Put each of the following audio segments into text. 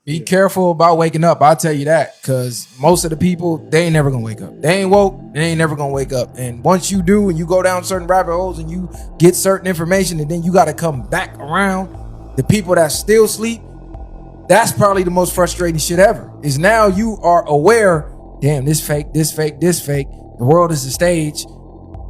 Be careful about waking up. I'll tell you that, because most of the people, they ain't never gonna wake up. They ain't woke, they ain't never gonna wake up. And once you do, and you go down certain rabbit holes and you get certain information, and then you got to come back around the people that still sleep, that's probably the most frustrating shit ever. Is now you are aware, damn, this fake, this fake, this fake. The world is a stage.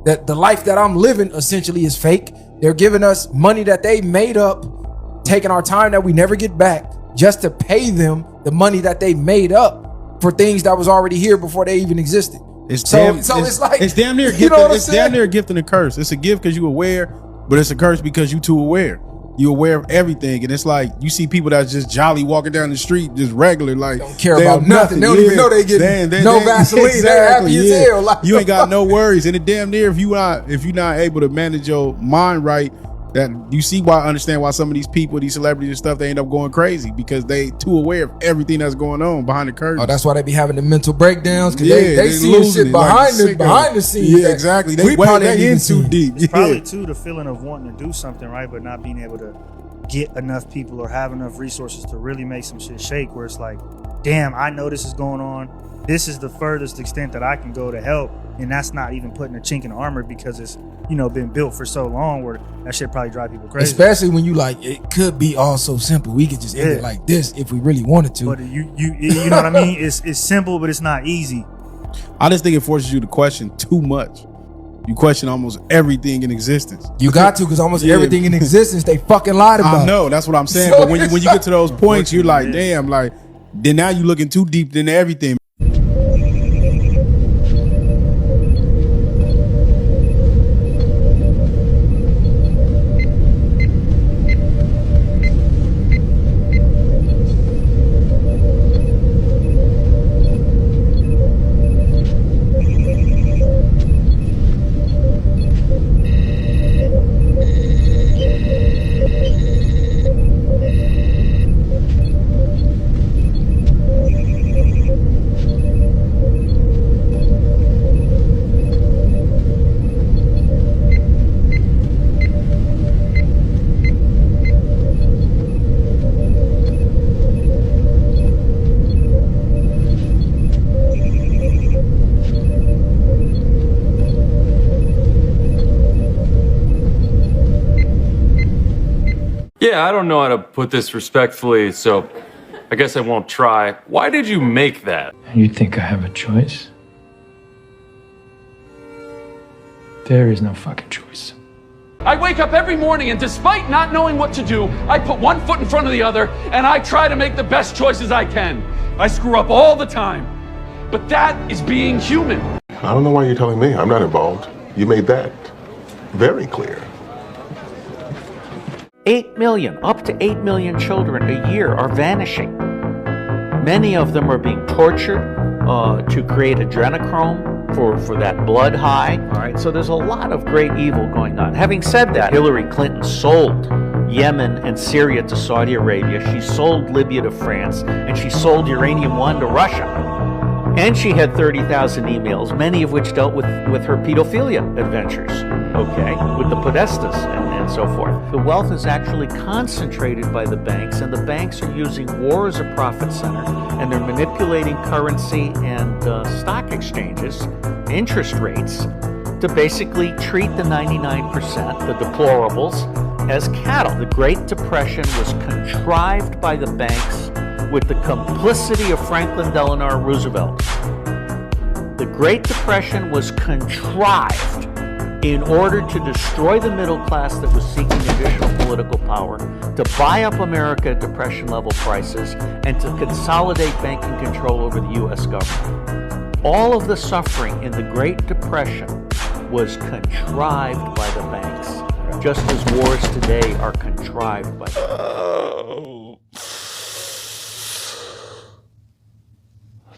That the life that I'm living essentially is fake. They're giving us money that they made up, taking our time that we never get back, just to pay them the money that they made up for things that was already here before they even existed. It's damn near a gift. It's damn near a gift and a curse. It's a gift because you're aware, but it's a curse because you're too aware. You're aware of everything, and it's like you see people that's just jolly walking down the street, just regular, like don't care about nothing. They don't even know they get no Vaseline. Exactly, they're happy as hell. Like, you ain't got no worries, and it damn near if you're not able to manage your mind right. That you see why I understand why some of these people, these celebrities and stuff, they end up going crazy because they too aware of everything that's going on behind the curtain. Oh, that's why they be having the mental breakdowns, because they see shit behind the scenes. Yeah, exactly. They in too deep. It's probably too the feeling of wanting to do something right, but not being able to get enough people or have enough resources to really make some shit shake. Where it's like, damn, I know this is going on. This is the furthest extent that I can go to help, and that's not even putting a chink in the armor because it's been built for so long where that shit probably drive people crazy. Especially when you like, it could be all so simple. We could just end it like this if we really wanted to. But you know what I mean? It's simple, but it's not easy. I just think it forces you to question too much. You question almost everything in existence. You got to, because almost everything in existence they fucking lied about. I know, that's what I'm saying. So, but when you get to those points, you're like, damn, like then now you're looking too deep into everything. Yeah, I don't know how to put this respectfully, so I guess I won't try. Why did you make that? You think I have a choice? There is no fucking choice. I wake up every morning and despite not knowing what to do, I put one foot in front of the other and I try to make the best choices I can. I screw up all the time, but that is being human. I don't know why you're telling me. I'm not involved. You made that very clear. 8 million, up to 8 million children a year are vanishing. Many of them are being tortured to create adrenochrome for that blood high. All right, so there's a lot of great evil going on. Having said that, Hillary Clinton sold Yemen and Syria to Saudi Arabia. She sold Libya to France, and she sold Uranium One to Russia. And she had 30,000 emails, many of which dealt with her pedophilia adventures, okay, with the Podestas and so forth. The wealth is actually concentrated by the banks, and the banks are using war as a profit center, and they're manipulating currency and stock exchanges, interest rates, to basically treat the 99%, the deplorables, as cattle. The Great Depression was contrived by the banks with the complicity of Franklin Delano Roosevelt. The Great Depression was contrived in order to destroy the middle class that was seeking additional political power, to buy up America at Depression-level prices, and to consolidate banking control over the U.S. government. All of the suffering in the Great Depression was contrived by the banks, just as wars today are contrived by the banks.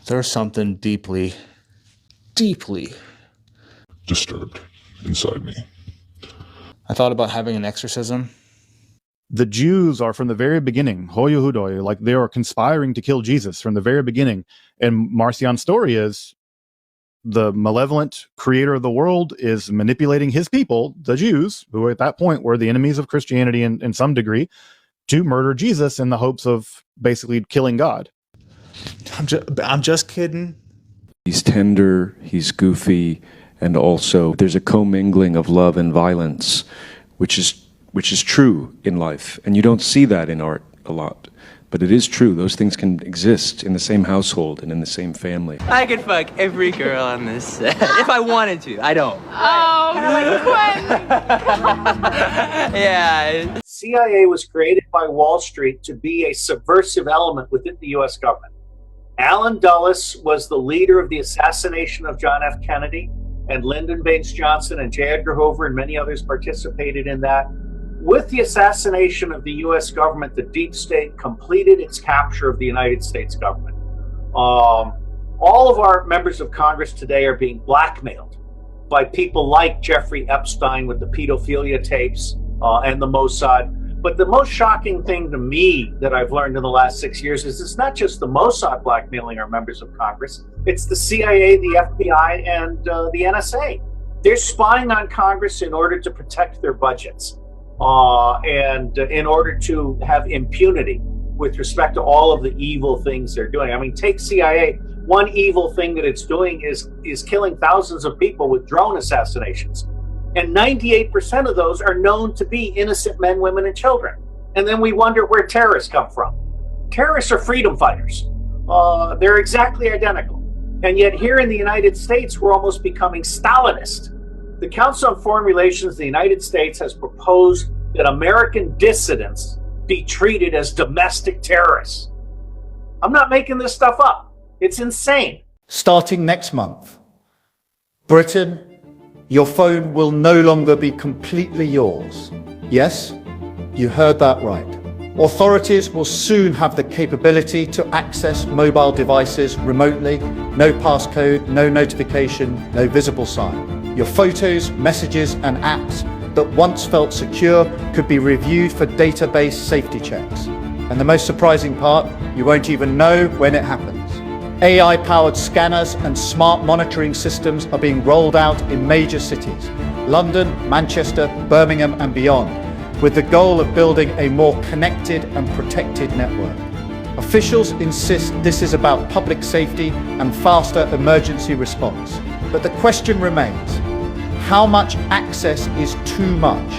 There's something deeply, deeply disturbed inside me. I thought about having an exorcism. The Jews are from the very beginning, ՅouTuɓɛ, like they are conspiring to kill Jesus from the very beginning. And Marcion's story is the malevolent creator of the world is manipulating his people, the Jews, who at that point were the enemies of Christianity in some degree, to murder Jesus in the hopes of basically killing God. I'm just kidding. He's tender, he's goofy, and also there's a commingling of love and violence, which is true in life. And you don't see that in art a lot. But it is true. Those things can exist in the same household and in the same family. I could fuck every girl on this set if I wanted to. I don't. Oh, like Quinn. Yeah. CIA was created by Wall Street to be a subversive element within the U.S. government. Allen Dulles was the leader of the assassination of John F. Kennedy, and Lyndon Baines Johnson and J. Edgar Hoover and many others participated in that. With the assassination of the U.S. government, the deep state completed its capture of the United States government. All of our members of Congress today are being blackmailed by people like Jeffrey Epstein with the pedophilia tapes and the Mossad. But the most shocking thing to me that I've learned in the last 6 years is it's not just the Mossad blackmailing our members of Congress. It's the CIA, the FBI, and the NSA. They're spying on Congress in order to protect their budgets. And in order to have impunity with respect to all of the evil things they're doing. I mean, take CIA. One evil thing that it's doing is killing thousands of people with drone assassinations. And 98% of those are known to be innocent men, women, and children. And then we wonder where terrorists come from. Terrorists are freedom fighters. They're exactly identical. And yet here in the United States, we're almost becoming Stalinist. The Council on Foreign Relations of the United States has proposed that American dissidents be treated as domestic terrorists. I'm not making this stuff up. It's insane. Starting next month, Britain, your phone will no longer be completely yours. Yes, you heard that right. Authorities will soon have the capability to access mobile devices remotely. No passcode, no notification, no visible sign. Your photos, messages, and apps that once felt secure could be reviewed for database safety checks. And the most surprising part, you won't even know when it happens. AI-powered scanners and smart monitoring systems are being rolled out in major cities, London, Manchester, Birmingham, and beyond, with the goal of building a more connected and protected network. Officials insist this is about public safety and faster emergency response. But the question remains, how much access is too much?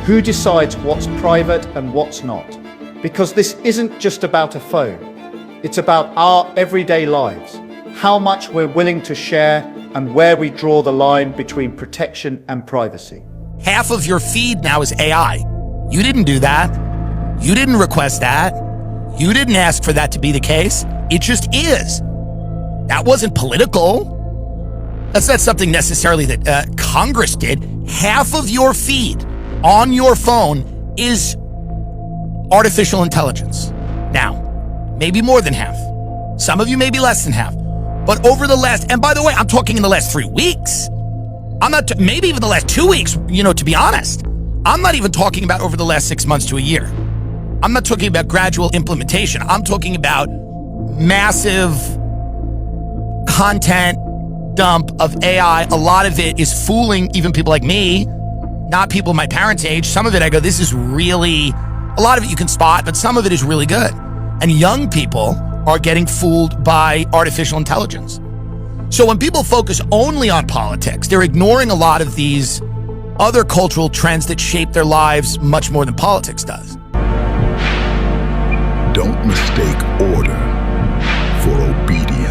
Who decides what's private and what's not? Because this isn't just about a phone. It's about our everyday lives, how much we're willing to share and where we draw the line between protection and privacy. Half of your feed now is AI. You didn't do that. You didn't request that. You didn't ask for that to be the case. It just is. That wasn't political. That's not something necessarily that Congress did. Half of your feed on your phone is artificial intelligence. Now, maybe more than half. Some of you may be less than half. But over the last, and by the way, I'm talking in the last 3 weeks. I'm not, maybe even the last 2 weeks, to be honest. I'm not even talking about over the last 6 months to a year. I'm not talking about gradual implementation. I'm talking about massive content dump of AI. A lot of it is fooling even people like me, not people my parents' age. Some of it I go, this is really, a lot of it you can spot, but some of it is really good. And young people are getting fooled by artificial intelligence. So when people focus only on politics, they're ignoring a lot of these other cultural trends that shape their lives much more than politics does. Don't mistake order for obedience.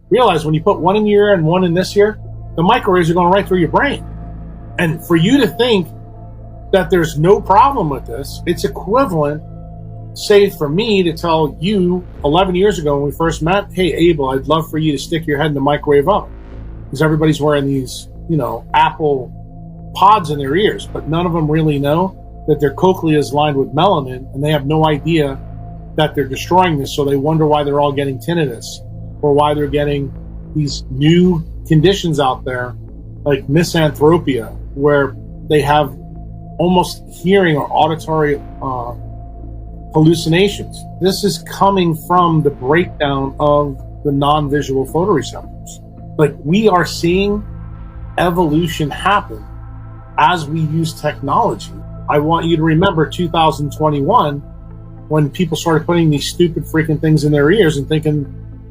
Realize when you put one in your ear and one in this ear, the microwaves are going right through your brain. And for you to think that there's no problem with this, it's equivalent, say for me to tell you 11 years ago when we first met, hey, Abel, I'd love for you to stick your head in the microwave oven. Because everybody's wearing these, Apple pods in their ears, but none of them really know that their cochlea is lined with melanin, and they have no idea that they're destroying this. So they wonder why they're all getting tinnitus, or why they're getting these new conditions out there like misanthropia, where they have almost hearing or auditory hallucinations. This is coming from the breakdown of the non-visual photoreceptors. Like, we are seeing evolution happen as we use technology. I want you to remember 2021, when people started putting these stupid freaking things in their ears and thinking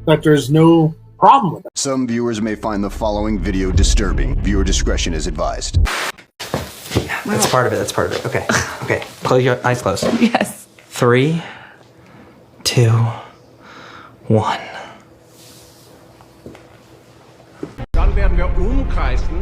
that there's no problem with it. Some viewers may find the following video disturbing. Viewer discretion is advised. That's part of it. That's part of it. Okay. Okay. Close your eyes closed. Yes. 3, 2, 1. Dann werden wir umkreisen.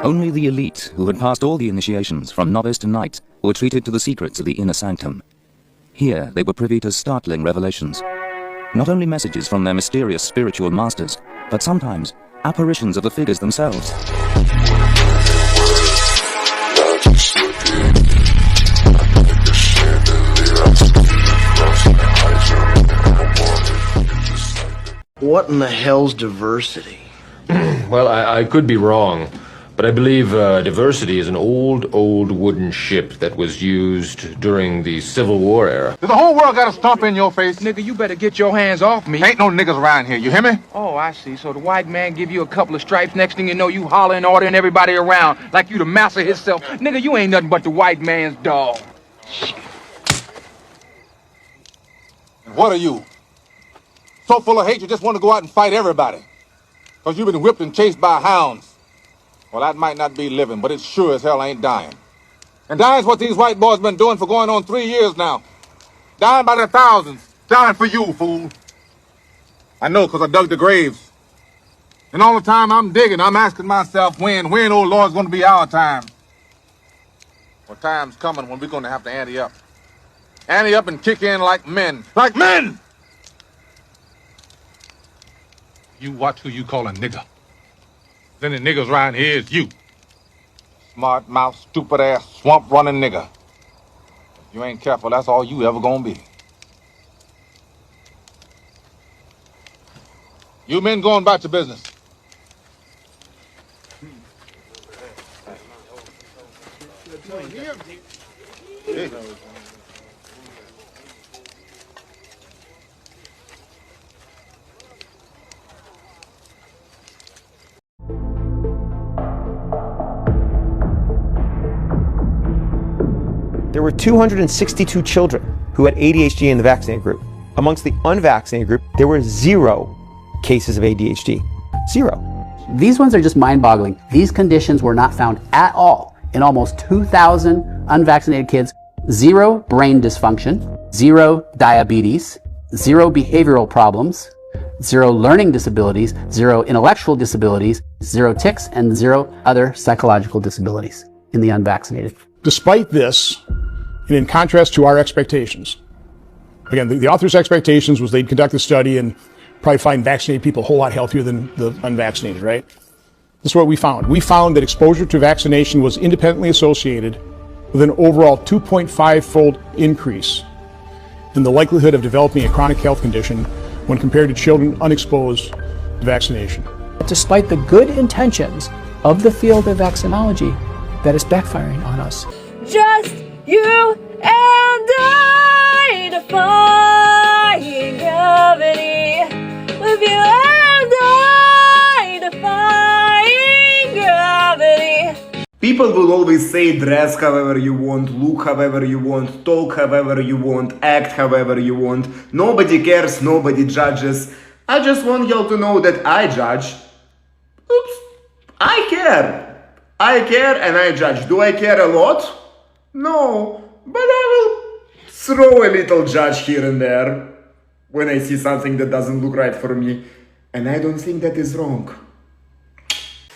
Only the elite, who had passed all the initiations from novice to knight, were treated to the secrets of the inner sanctum. Here they were privy to startling revelations. Not only messages from their mysterious spiritual masters, but sometimes apparitions of the figures themselves. What in the hell's diversity? Well, I could be wrong, but I believe diversity is an old wooden ship that was used during the Civil War era. The whole world got a stomp in your face. Nigga, you better get your hands off me. Ain't no niggas around here, you hear me? Oh, I see. So the white man give you a couple of stripes, next thing you know, you hollering, ordering everybody around like you the master himself. Nigga, you ain't nothing but the white man's dog. And what are you? So full of hate you just want to go out and fight everybody. Because you've been whipped and chased by hounds. Well, that might not be living, but it sure as hell ain't dying. And dying's what these white boys been doing for going on 3 years now. Dying by the thousands. Dying for you, fool. I know, because I dug the graves. And all the time I'm digging, I'm asking myself when, oh Lord's going to be our time. Well, time's coming when we're going to have to ante up. Ante up and kick in like men. Like men! You watch who you call a nigger. Then the niggas around here is you. Smart mouth, stupid ass, swamp running nigga. If you ain't careful, that's all you ever gonna be. You men going about your business. There were 262 children who had ADHD in the vaccinated group. Amongst the unvaccinated group, there were 0 cases of ADHD. 0. These ones are just mind-boggling. These conditions were not found at all in almost 2,000 unvaccinated kids. 0 brain dysfunction, 0 diabetes, 0 behavioral problems, 0 learning disabilities, 0 intellectual disabilities, 0 tics, and 0 other psychological disabilities in the unvaccinated. Despite this, and in contrast to our expectations, again, the author's expectations was they'd conduct the study and probably find vaccinated people a whole lot healthier than the unvaccinated, right? This is what we found. We found that exposure to vaccination was independently associated with an overall 2.5-fold increase in the likelihood of developing a chronic health condition when compared to children unexposed to vaccination. Despite the good intentions of the field of vaccinology, that is backfiring on us. Just you and I defying gravity. With you and I defying gravity. People will always say dress however you want, look however you want, talk however you want, act however you want. Nobody cares, nobody judges. I just want y'all to know that I judge. Oops, I care. I care and I judge. Do I care a lot? No, but I will throw a little judge here and there when I see something that doesn't look right for me, and I don't think that is wrong.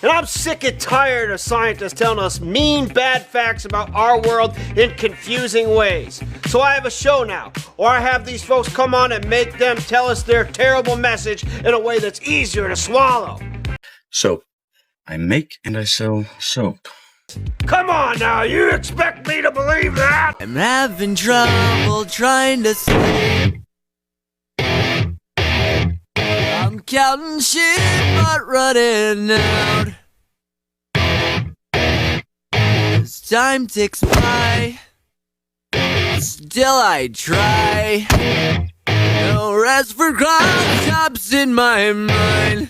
And I'm sick and tired of scientists telling us mean, bad facts about our world in confusing ways. So I have a show now, or I have these folks come on and make them tell us their terrible message in a way that's easier to swallow. Soap. I make and I sell soap. Come on now, you expect me to believe that? I'm having trouble trying to sleep. I'm counting sheep but running out. As time ticks by, still I try. No rest for crowd tops in my mind.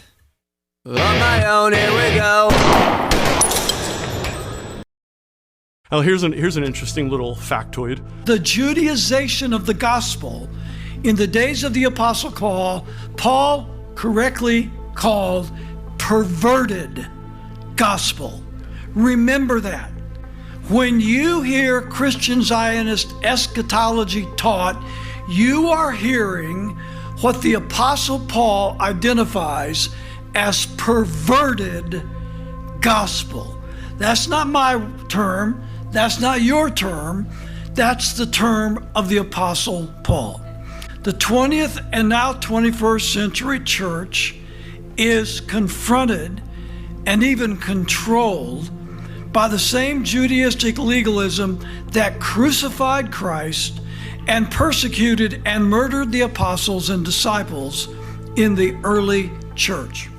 On my own, here we go. Well, here's an interesting little factoid. The Judaization of the gospel in the days of the Apostle Paul correctly called perverted gospel. Remember that. When you hear Christian Zionist eschatology taught, you are hearing what the Apostle Paul identifies as perverted gospel. That's not my term. That's not your term. That's the term of the Apostle Paul. The 20th and now 21st century church is confronted and even controlled by the same Judaistic legalism that crucified Christ and persecuted and murdered the apostles and disciples in the early church.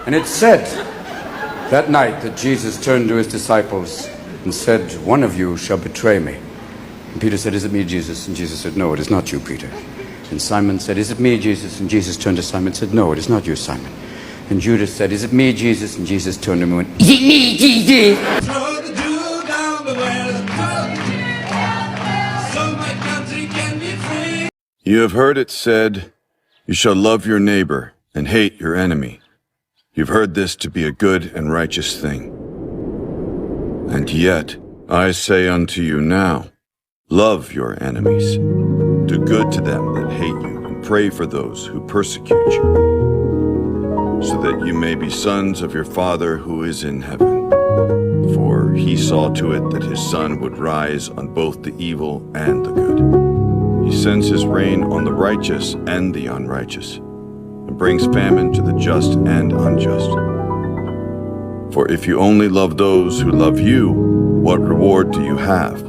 And it's said that night that Jesus turned to his disciples and said, "One of you shall betray me." And Peter said, "Is it me, Jesus?" And Jesus said, "No, it is not you, Peter." And Simon said, "Is it me, Jesus?" And Jesus turned to Simon and said, "No, it is not you, Simon." And Judas said, "Is it me, Jesus?" And Jesus turned to him and went, "Is it me, Jesus?" You have heard it said, "You shall love your neighbor and hate your enemy." You've heard this to be a good and righteous thing. And yet, I say unto you now, love your enemies. Do good to them that hate you, and pray for those who persecute you, so that you may be sons of your Father who is in heaven. For he saw to it that his sun would rise on both the evil and the good. He sends his rain on the righteous and the unrighteous, and brings famine to the just and unjust. For if you only love those who love you, what reward do you have?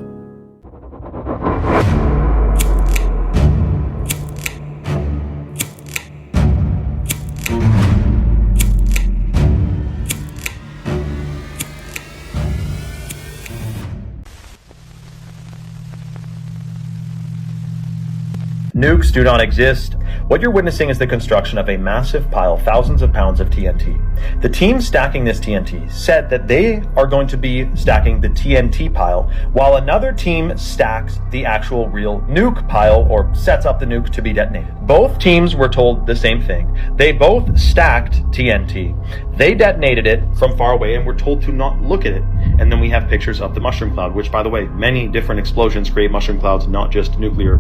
Nukes do not exist. What you're witnessing is the construction of a massive pile, thousands of pounds of TNT. The team stacking this TNT said that they are going to be stacking the TNT pile, while another team stacks the actual real nuke pile, or sets up the nuke to be detonated. Both teams were told the same thing. They both stacked TNT. They detonated it from far away and were told to not look at it. And then we have pictures of the mushroom cloud, which, by the way, many different explosions create mushroom clouds, not just nuclear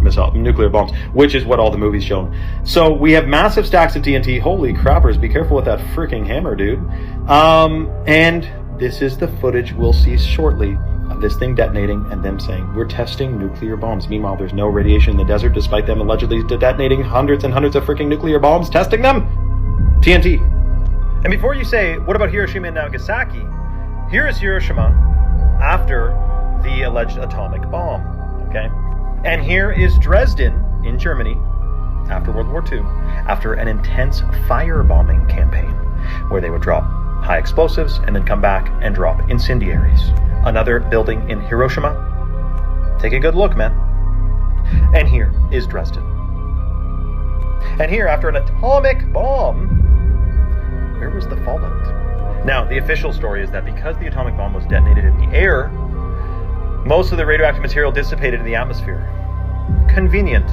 bombs, which is what all the movies shown. So we have massive stacks of TNT. Holy crappers, be careful with that freaking hammer, dude. And this is the footage we'll see shortly of this thing detonating and them saying, "We're testing nuclear bombs." Meanwhile, there's no radiation in the desert, despite them allegedly detonating hundreds and hundreds of freaking nuclear bombs, testing them. TNT. And before you say, what about Hiroshima and Nagasaki? Here is Hiroshima after the alleged atomic bomb, okay? And here is Dresden in Germany after World War II, after an intense firebombing campaign where they would drop high explosives and then come back and drop incendiaries. Another building in Hiroshima. Take a good look, man. And here is Dresden. And here, after an atomic bomb, where was the fallout? Now, the official story is that because the atomic bomb was detonated in the air, most of the radioactive material dissipated in the atmosphere. Convenient.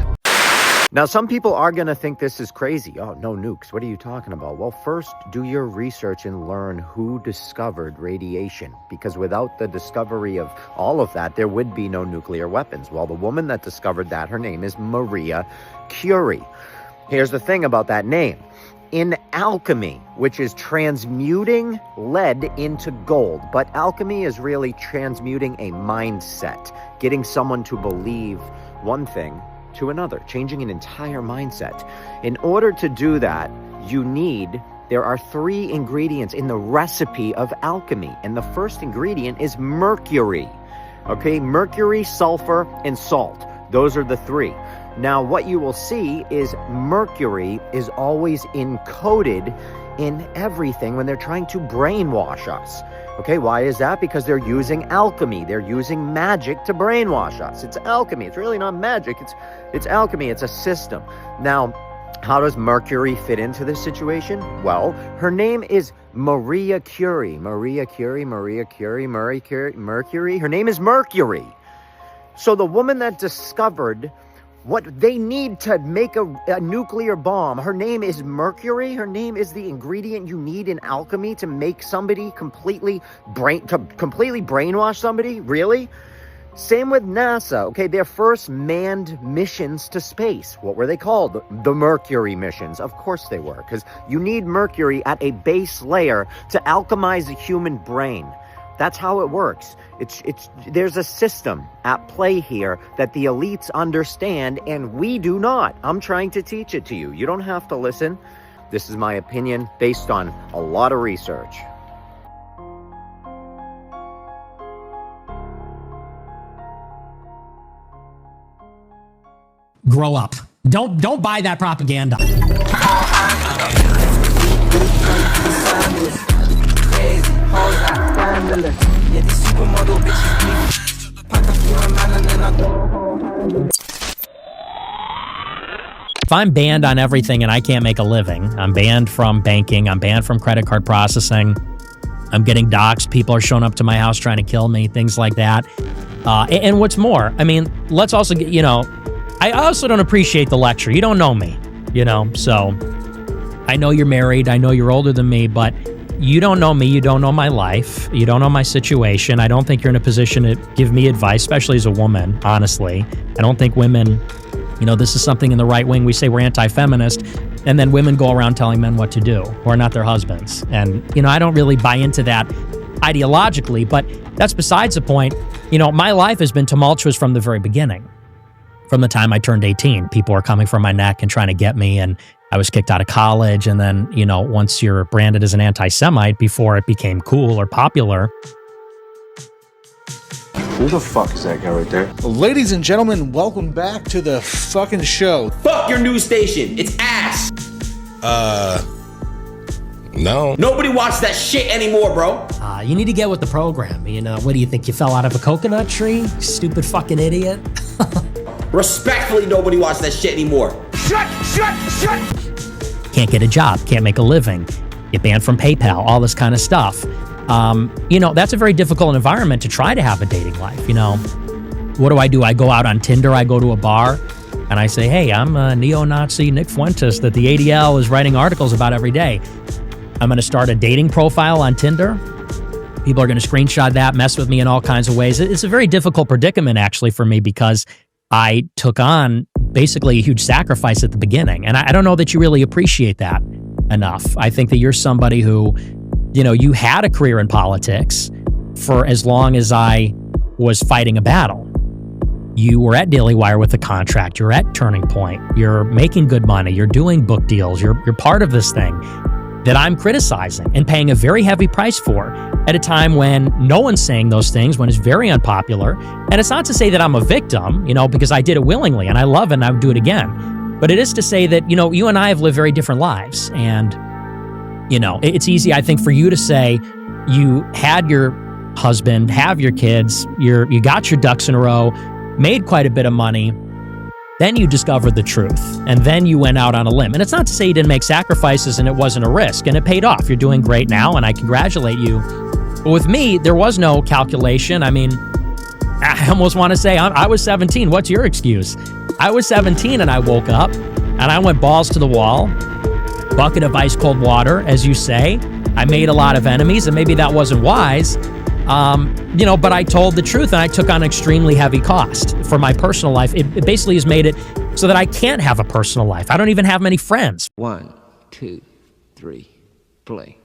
Now, some people are going to think this is crazy. Oh, no nukes. What are you talking about? Well, first, do your research and learn who discovered radiation, because without the discovery of all of that, there would be no nuclear weapons. Well, the woman that discovered that, her name is Maria Curie. Here's the thing about that name. In alchemy, which is transmuting lead into gold, but alchemy is really transmuting a mindset, getting someone to believe one thing to another, changing an entire mindset. In order to do that, there are 3 ingredients in the recipe of alchemy, and the first ingredient is mercury. Okay, mercury, sulfur, and salt. Those are the 3. Now, what you will see is mercury is always encoded in everything when they're trying to brainwash us. Okay, why is that? Because they're using alchemy. They're using magic to brainwash us. It's alchemy. It's really not magic. It's alchemy. It's a system. Now, how does Mercury fit into this situation? Well, her name is Maria Curie. Maria Curie. Her name is Mercury. So the woman that discovered what they need to make a nuclear bomb, her name is Mercury. Her name is the ingredient you need in alchemy to make somebody completely brainwash somebody. Really? Same with NASA. Okay, their first manned missions to space. What were they called? The Mercury missions. Of course they were, because you need mercury at a base layer to alchemize the human brain. That's how it works. There's a system at play here that the elites understand and we do not. I'm trying to teach it to you. You don't have to listen. This is my opinion based on a lot of research. Grow up. Don't buy that propaganda. If I'm banned on everything and I can't make a living, I'm banned from banking, I'm banned from credit card processing, I'm getting doxxed, people are showing up to my house trying to kill me, things like that. And what's more, I mean, let's also get, I also don't appreciate the lecture. You don't know me, so I know you're married, I know you're older than me, but you don't know me, you don't know my life, you don't know my situation. I don't think you're in a position to give me advice, especially as a woman, honestly. I don't think women, this is something in the right wing, we say we're anti-feminist, and then women go around telling men what to do, who are not their husbands. And, I don't really buy into that ideologically, but that's besides the point. My life has been tumultuous from the very beginning. From the time I turned 18, people were coming for my neck and trying to get me, and I was kicked out of college. And then, once you're branded as an anti-Semite, before it became cool or popular. Who the fuck is that guy right there? Ladies and gentlemen, welcome back to the fucking show. Fuck your news station. It's ass. No. Nobody watches that shit anymore, bro. You need to get with the program. What do you think? You fell out of a coconut tree? Stupid fucking idiot. Respectfully, nobody watches that shit anymore. Shut! Can't get a job, can't make a living, get banned from PayPal, all this kind of stuff. That's a very difficult environment to try to have a dating life. What do? I go out on Tinder, I go to a bar, and I say, hey, I'm a neo-Nazi Nick Fuentes that the ADL is writing articles about every day. I'm going to start a dating profile on Tinder. People are going to screenshot that, mess with me in all kinds of ways. It's a very difficult predicament, actually, for me, because I took on basically a huge sacrifice at the beginning. And I don't know that you really appreciate that enough. I think that you're somebody who, you had a career in politics for as long as I was fighting a battle. You were at Daily Wire with a contract. You're at Turning Point. You're making good money. You're doing book deals. You're part of this thing that I'm criticizing and paying a very heavy price for at a time when no one's saying those things, when it's very unpopular. And it's not to say that I'm a victim, because I did it willingly and I love it and I would do it again. But it is to say that, you and I have lived very different lives. And, it's easy, I think, for you to say you had your husband, have your kids, you got your ducks in a row, made quite a bit of money, then you discovered the truth, and then you went out on a limb. And it's not to say you didn't make sacrifices and it wasn't a risk, and it paid off. You're doing great now, and I congratulate you. But with me, there was no calculation. I mean, I almost want to say I was 17. What's your excuse? I was 17 and I woke up and I went balls to the wall, bucket of ice cold water, as you say. I made a lot of enemies, and maybe that wasn't wise, but I told the truth and I took on extremely heavy cost for my personal life. It basically has made it so that I can't have a personal life. I don't even have many friends. 1, 2, 3, play.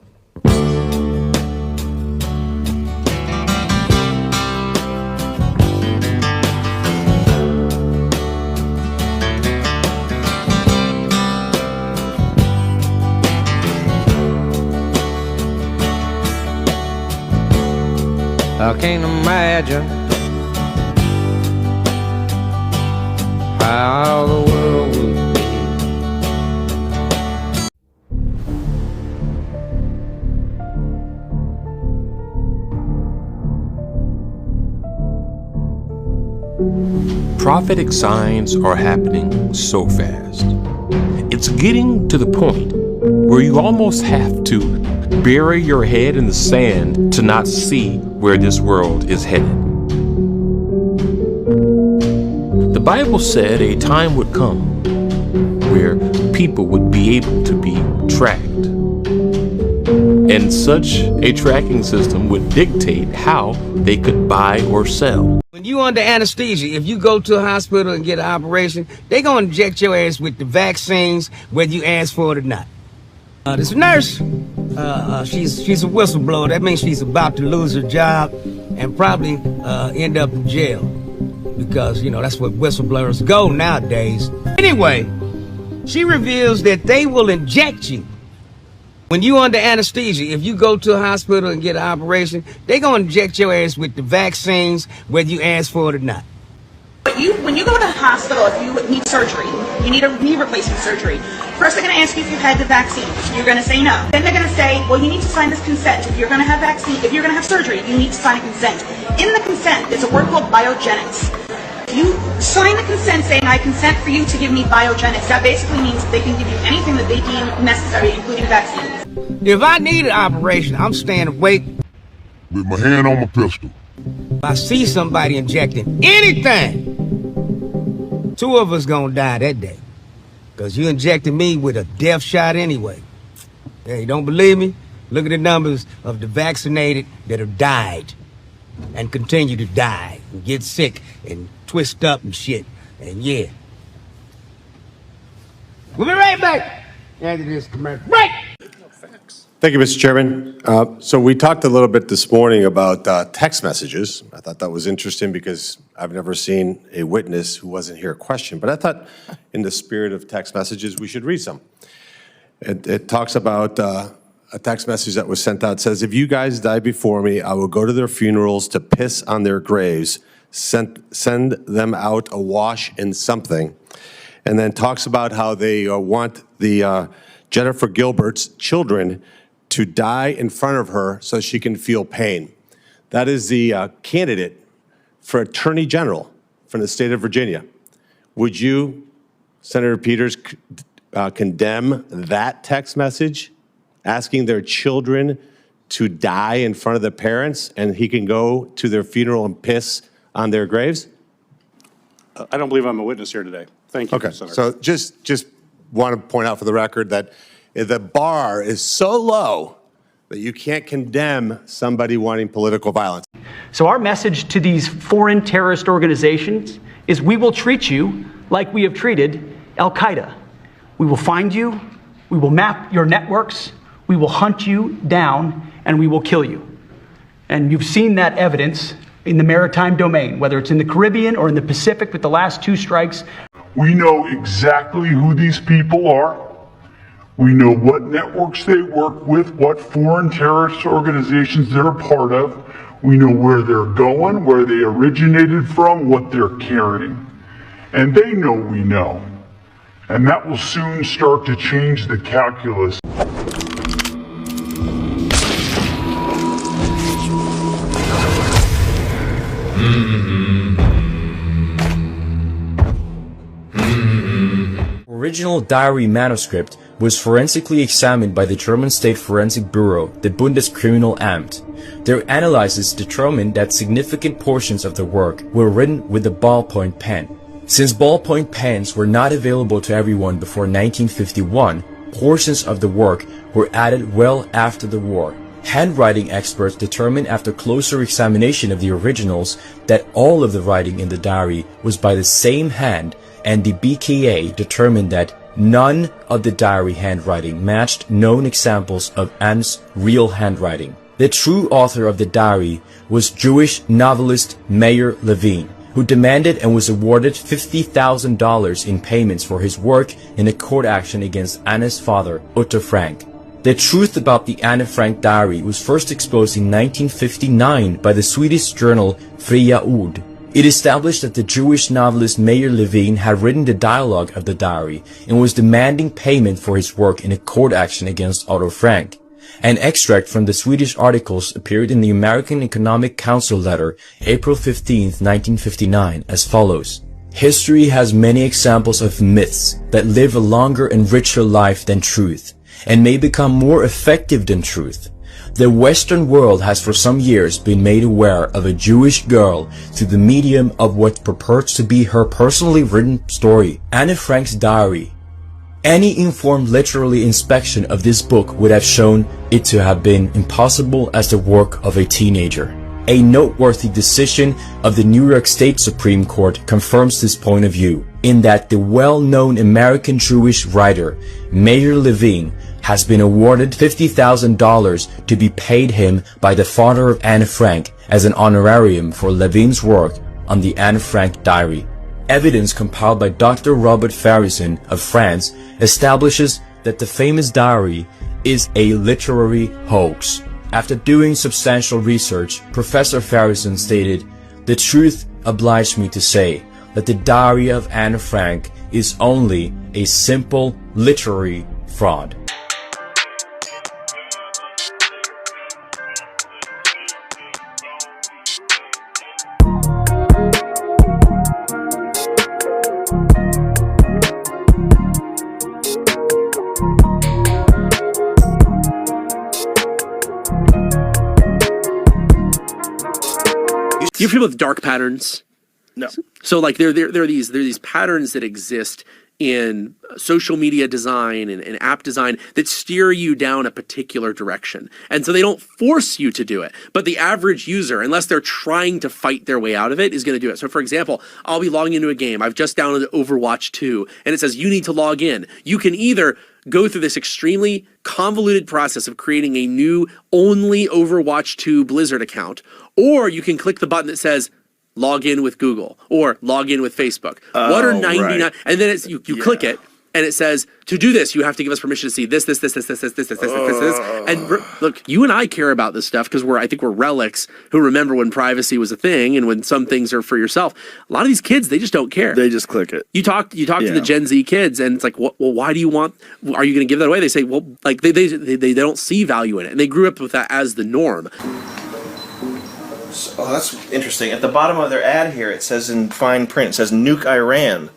I can't imagine how the world would be. Prophetic signs are happening so fast. It's getting to the point where you almost have to bury your head in the sand to not see where this world is headed. The Bible said a time would come where people would be able to be tracked. And such a tracking system would dictate how they could buy or sell. When you under anesthesia, if you go to a hospital and get an operation, they gonna inject your ass with the vaccines whether you ask for it or not. This nurse, she's a whistleblower. That means she's about to lose her job and probably end up in jail. Because, that's what whistleblowers go nowadays. Anyway, she reveals that they will inject you. When you under anesthesia, if you go to a hospital and get an operation, they gonna inject your ass with the vaccines whether you ask for it or not. But when you go to the hospital, if you need surgery, you need a knee replacement surgery, first they're going to ask you if you've had the vaccine. You're going to say no. Then they're going to say, well, you need to sign this consent. If you're going to have if you're going to have surgery, you need to sign a consent. In the consent, there's a word called biogenics. You sign the consent saying, I consent for you to give me biogenics. That basically means they can give you anything that they deem necessary, including vaccines. If I need an operation, I'm staying awake with my hand on my pistol. If I see somebody injecting anything, 2 of us gonna die that day. Because you injected me with a death shot anyway. Yeah, you don't believe me? Look at the numbers of the vaccinated that have died and continue to die and get sick and twist up and shit. And yeah. We'll be right back after this commercial. Right! Thank you, Mr. Chairman. So we talked a little bit this morning about text messages. I thought that was interesting because I've never seen a witness who wasn't here question, but I thought in the spirit of text messages, we should read some. It talks about a text message that was sent out. It says, if you guys die before me, I will go to their funerals to piss on their graves, send them out awash in something. And then talks about how they want the Jennifer Gilbert's children to die in front of her so she can feel pain. That is the candidate for Attorney General from the state of Virginia. Would you, Senator Peters, condemn that text message, asking their children to die in front of the parents and he can go to their funeral and piss on their graves? I don't believe I'm a witness here today. Thank you, Okay, Senator. so just want to point out for the record that the bar is so low that you can't condemn somebody wanting political violence. So our message to these foreign terrorist organizations is we will treat you like we have treated Al-Qaeda. We will find you, we will map your networks, we will hunt you down, and we will kill you. And you've seen that evidence in the maritime domain, whether it's in the Caribbean or in the Pacific with the last 2 strikes. We know exactly who these people are. We know what networks they work with, what foreign terrorist organizations they're a part of. We know where they're going, where they originated from, what they're carrying. And they know we know. And that will soon start to change the calculus. original diary manuscript was forensically examined by the German State Forensic Bureau, the Bundeskriminalamt. Their analysis determined that significant portions of the work were written with a ballpoint pen. Since ballpoint pens were not available to everyone before 1951, portions of the work were added well after the war. Handwriting experts determined after closer examination of the originals that all of the writing in the diary was by the same hand, and the BKA determined that none of the diary handwriting matched known examples of Anne's real handwriting. The true author of the diary was Jewish novelist Meir Levine, who demanded and was awarded $50,000 in payments for his work in a court action against Anne's father, Otto Frank. The truth about the Anne Frank diary was first exposed in 1959 by the Swedish journal Fria Ord. It established that the Jewish novelist Meir Levine had written the dialogue of the diary and was demanding payment for his work in a court action against Otto Frank. An extract from the Swedish articles appeared in the American Economic Council letter, April 15, 1959, as follows. History has many examples of myths that live a longer and richer life than truth, and may become more effective than truth. The Western world has for some years been made aware of a Jewish girl through the medium of what purports to be her personally written story, Anne Frank's diary. Any informed literary inspection of this book would have shown it to have been impossible as the work of a teenager. A noteworthy decision of the New York State Supreme Court confirms this point of view, in that the well-known American Jewish writer, Meir Levine, has been awarded $50,000 to be paid him by the father of Anne Frank as an honorarium for Levine's work on the Anne Frank diary. Evidence compiled by Dr. Robert Farrison of France establishes that the famous diary is a literary hoax. After doing substantial research, Professor Farrison stated, "The truth obliged me to say that the diary of Anne Frank is only a simple literary fraud." You have people with dark patterns? No. So like there are these patterns that exist in social media design and app design that steer you down a particular direction. And so they don't force you to do it, but the average user, unless they're trying to fight their way out of it, is going to do it. So for example, I'll be logging into a game. I've just downloaded Overwatch 2 and it says you need to log in. You can either go through this extremely convoluted process of creating a new only Overwatch 2 Blizzard account, or you can click the button that says log in with Google or log in with Facebook. What are 99? Right. And then it's you click it and it says to do this you have to give us permission to see this. And look, you and I care about this stuff because I think we're relics who remember when privacy was a thing and when some things are for yourself. A lot of these kids, they just don't care. They just click it. You talk to the Gen Z kids and it's like, well, why do you want? Are you going to give that away? They say, well, like they don't see value in it, and they grew up with that as the norm. Oh, that's interesting. At the bottom of their ad here, it says in fine print, it says nuke Iran.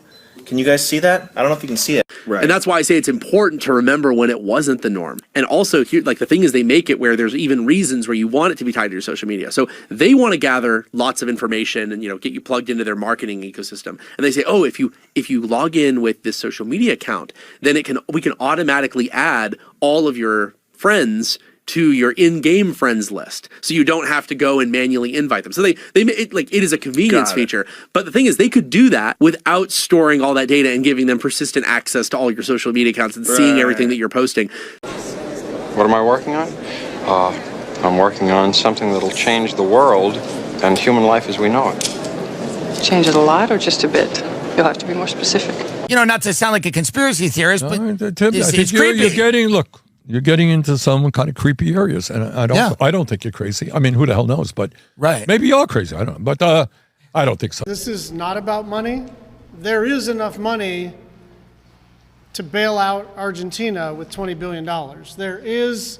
Can you guys see that? I don't know if you can see it. Right. And that's why I say it's important to remember when it wasn't the norm. And also, here, like the thing is, they make it where there's even reasons where you want it to be tied to your social media. So they want to gather lots of information and get you plugged into their marketing ecosystem. And they say, oh, if you log in with this social media account, then we can automatically add all of your friends to your in-game friends list, so you don't have to go and manually invite them. So they it is a convenience feature. But the thing is, they could do that without storing all that data and giving them persistent access to all your social media accounts and seeing everything that you're posting. What am I working on? I'm working on something that'll change the world and human life as we know it. Change it a lot or just a bit? You'll have to be more specific. Not to sound like a conspiracy theorist, but Tim, I think you're getting into some kind of creepy areas, and I don't think you're crazy. I mean, who the hell knows? But maybe you're crazy. I don't know, but I don't think so. This is not about money. There is enough money to bail out Argentina with $20 billion. There is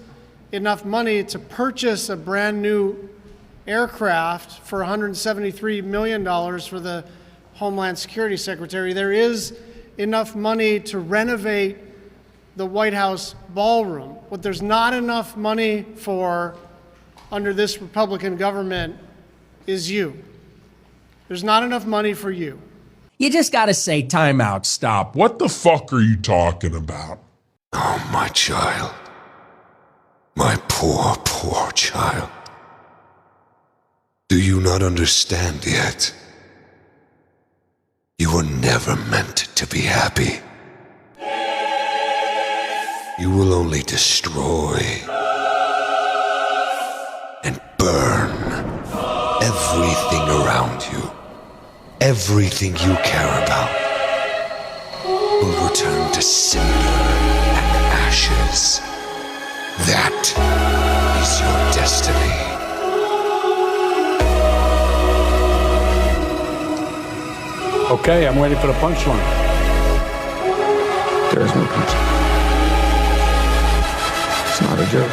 enough money to purchase a brand new aircraft for $173 million for the Homeland Security Secretary. There is enough money to renovate the White House ballroom. What there's not enough money for under this Republican government is you. There's not enough money for you. You just gotta say, time out, stop. What the fuck are you talking about? Oh, my child. My poor, poor child. Do you not understand yet? You were never meant to be happy. You will only destroy and burn everything around you. Everything you care about will return to cinder and ashes. That is your destiny. Okay, I'm waiting for the punchline. There is no punchline. It's not a joke.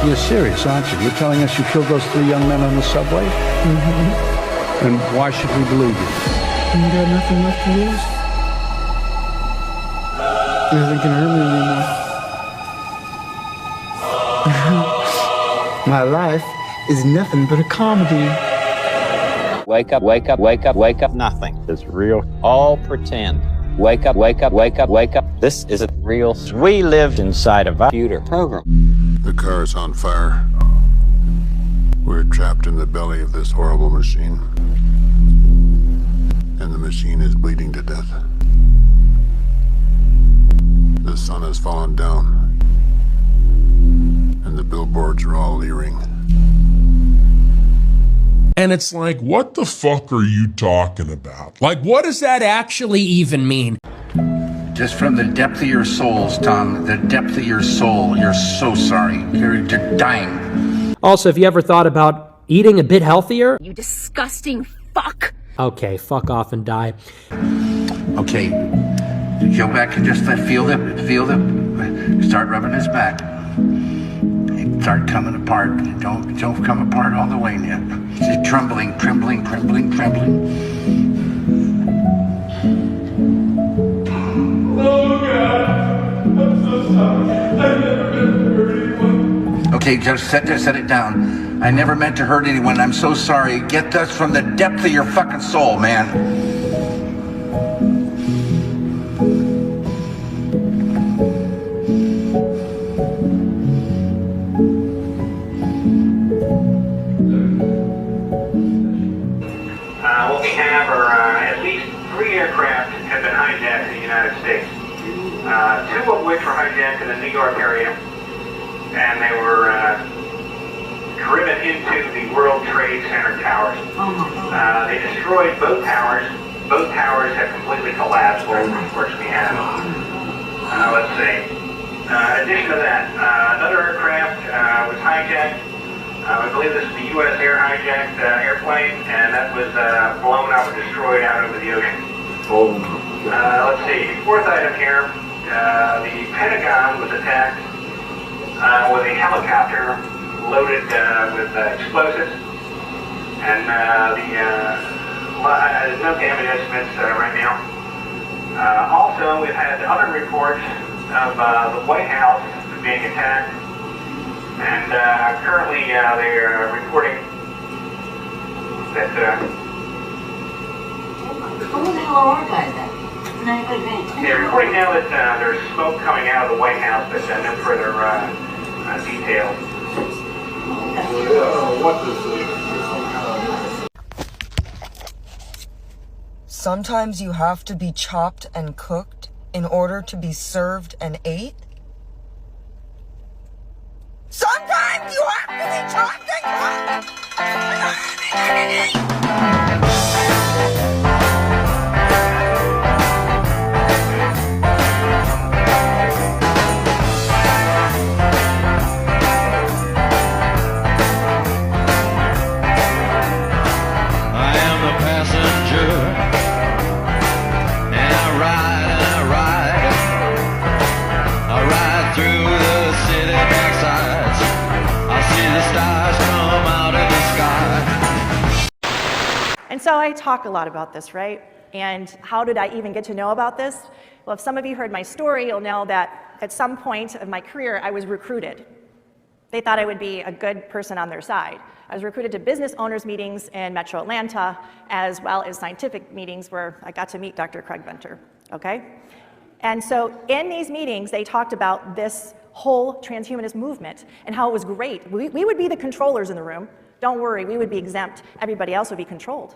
You're serious, aren't you? You're telling us you killed those 3 young men on the subway? Mm-hmm. And why should we believe you? You got nothing left to lose. Nothing can hurt me anymore. My life is nothing but a comedy. Wake up, wake up, wake up, wake up. Nothing is real. All pretend. Wake up, wake up, wake up, wake up. This isn't real. We lived inside a computer program. The car is on fire. We're trapped in the belly of this horrible machine. And the machine is bleeding to death. The sun has fallen down. And the billboards are all leering. And it's like, what the fuck are you talking about? Like, what does that actually even mean? Just from the depth of your souls, Tom, the depth of your soul, you're so sorry. You're dying. Also, have you ever thought about eating a bit healthier? You disgusting fuck. Okay, fuck off and die. Okay, go back and just feel the, start rubbing his back. Start coming apart. Don't come apart all the way yet. Just trembling. Oh God, I'm so sorry. I've never meant to hurt anyone. Okay, just set it down. I never meant to hurt anyone. I'm so sorry. Get this from the depth of your fucking soul, man. What we have are at least 3 aircraft have been hijacked in the United States. 2 of which were hijacked in the New York area, and they were driven into the World Trade Center towers. They destroyed both towers. Both towers have completely collapsed. Of course, we have, let's see. In addition to that, another aircraft was hijacked. I believe this is the U.S. Air hijacked airplane, and that was blown up and destroyed out over the ocean. Let's see, 4th item here. The Pentagon was attacked with a helicopter loaded with explosives, and there's no damage estimates right now. Also, we've had other reports of the White House being attacked, and currently they're reporting that... Who the hell are our guys then? They're reporting now that there's smoke coming out of the White House, but no further details. Sometimes you have to be chopped and cooked in order to be served and ate. Sometimes you have to be chopped and cooked. And so I talk a lot about this, right? And how did I even get to know about this? Well, if some of you heard my story, you'll know that at some point of my career, I was recruited. They thought I would be a good person on their side. I was recruited to business owners meetings in Metro Atlanta, as well as scientific meetings where I got to meet Dr. Craig Venter, okay? And so in these meetings, they talked about this whole transhumanist movement and how it was great. We would be the controllers in the room. Don't worry, we would be exempt. Everybody else would be controlled.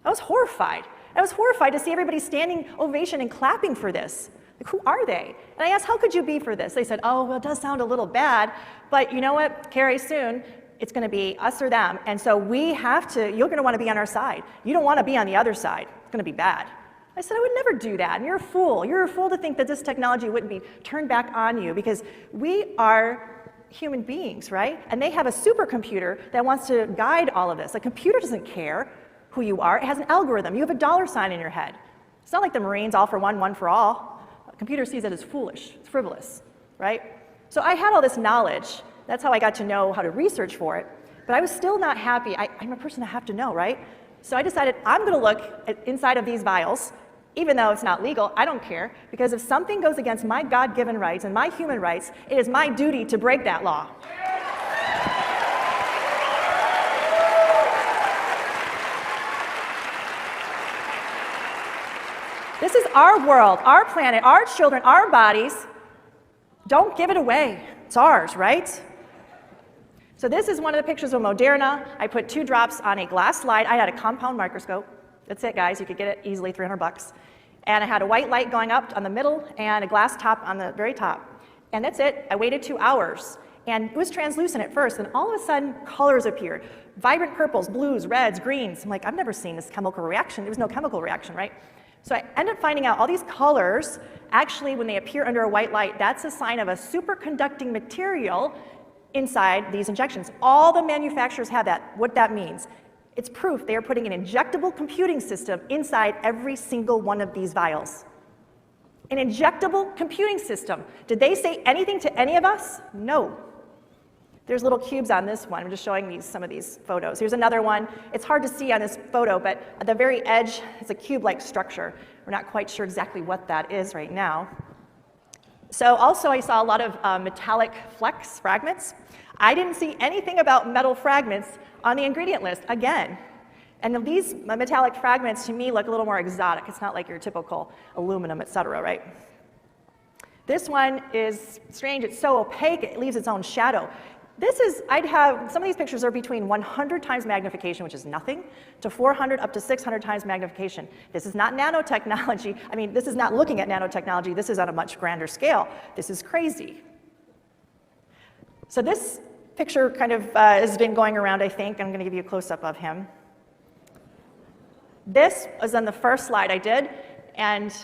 I was horrified. I was horrified to see everybody standing ovation and clapping for this. Like, who are they? And I asked, how could you be for this? They said, oh, well, it does sound a little bad, but you know what, Carrie, soon it's going to be us or them, and so we have to, you're going to want to be on our side. You don't want to be on the other side. It's going to be bad. I said, I would never do that, and you're a fool. You're a fool to think that this technology wouldn't be turned back on you, because we are human beings, right? And they have a supercomputer that wants to guide all of this. A computer doesn't care who you are. It has an algorithm. You have a dollar sign in your head. It's not like the Marines, all for one for all. A computer sees it as foolish, it's frivolous, right? So I had all this knowledge. That's how I got to know how to research for it. But I was still not happy. I'm a person I have to know, right? So I decided I'm going to look inside of these vials, even though it's not legal. I don't care, because if something goes against my God-given rights and my human rights, it is my duty to break that law. This is our world, our planet, our children, our bodies. Don't give it away. It's ours, right? So this is one of the pictures of Moderna. I put 2 drops on a glass slide. I had a compound microscope. That's it, guys. You could get it easily, $300. And I had a white light going up on the middle and a glass top on the very top. And that's it. I waited 2 hours. And it was translucent at first, and all of a sudden, colors appeared. Vibrant purples, blues, reds, greens. I'm like, I've never seen this chemical reaction. There was no chemical reaction, right? So I ended up finding out all these colors, actually, when they appear under a white light, that's a sign of a superconducting material inside these injections. All the manufacturers have that. What that means, it's proof they are putting an injectable computing system inside every single one of these vials. An injectable computing system. Did they say anything to any of us? No. There's little cubes on this one. I'm just showing some of these photos. Here's another one. It's hard to see on this photo, but at the very edge, it's a cube-like structure. We're not quite sure exactly what that is right now. So also I saw a lot of metallic flex fragments. I didn't see anything about metal fragments on the ingredient list, again. And these metallic fragments to me look a little more exotic. It's not like your typical aluminum, et cetera, right? This one is strange. It's so opaque, it leaves its own shadow. This is, some of these pictures are between 100 times magnification, which is nothing, to 400 up to 600 times magnification. This is not nanotechnology. I mean, this is not looking at nanotechnology. This is on a much grander scale. This is crazy. So this picture kind of has been going around, I think. I'm going to give you a close-up of him. This was on the first slide I did, and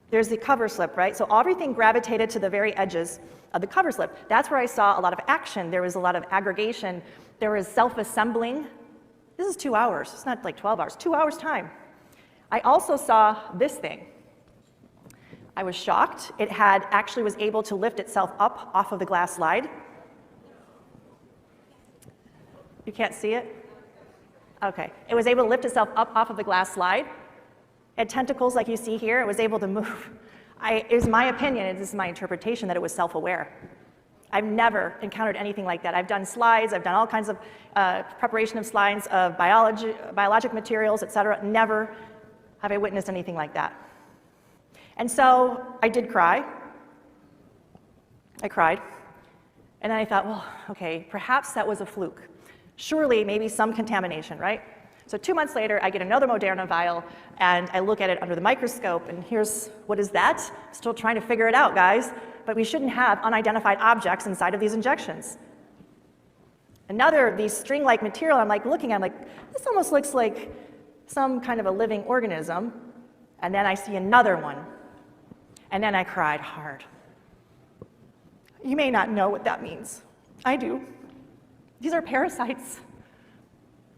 there's the cover slip, right? So everything gravitated to the very edges of the cover slip. That's where I saw a lot of action. There was a lot of aggregation. There was self-assembling. This is 2 hours. It's not like 12 hours. 2 hours time. I also saw this thing. I was shocked. It actually was able to lift itself up off of the glass slide. You can't see it? Okay. It was able to lift itself up off of the glass slide. It had tentacles like you see here. It was able to move. It was my opinion, and this is my interpretation, that it was self-aware. I've never encountered anything like that. I've done slides, I've done all kinds of preparation of slides of biologic materials, et cetera. Never have I witnessed anything like that. And so I did cry. I cried. And then I thought, well, okay, perhaps that was a fluke. Surely, maybe some contamination, right? So 2 months later, I get another Moderna vial, and I look at it under the microscope, and here's, what is that? Still trying to figure it out, guys. But we shouldn't have unidentified objects inside of these injections. Another, these string-like material, I'm like looking at, I'm like, this almost looks like some kind of a living organism. And then I see another one. And then I cried hard. You may not know what that means. I do. These are parasites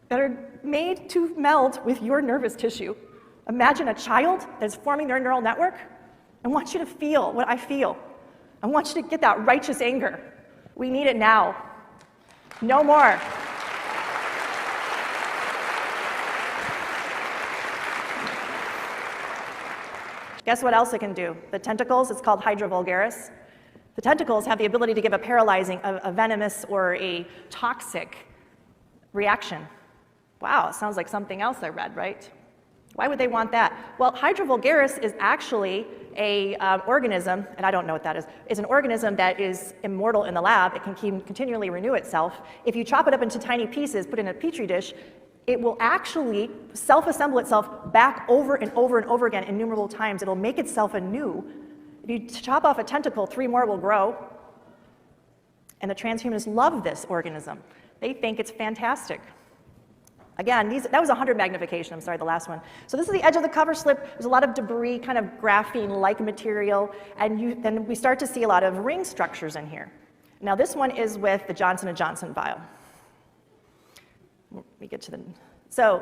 that are made to meld with your nervous tissue. Imagine a child that's forming their neural network. I want you to feel what I feel. I want you to get that righteous anger. We need it now. No more. Guess what else it can do? The tentacles, it's called Hydra vulgaris. The tentacles have the ability to give a paralyzing, a venomous, or a toxic reaction. Wow, it sounds like something else I read, right? Why would they want that? Well, Hydra vulgaris is actually a organism, and I don't know what that is an organism that is immortal in the lab. It can continually renew itself. If you chop it up into tiny pieces, put it in a petri dish, it will actually self-assemble itself back over and over and over again innumerable times. It'll make itself anew. If you chop off a tentacle, 3 more will grow. And the transhumanists love this organism. They think it's fantastic. Again, that was 100 magnification, I'm sorry, the last one. So this is the edge of the cover slip. There's a lot of debris, kind of graphene-like material, and then we start to see a lot of ring structures in here. Now this one is with the Johnson & Johnson vial. Let me get to the, so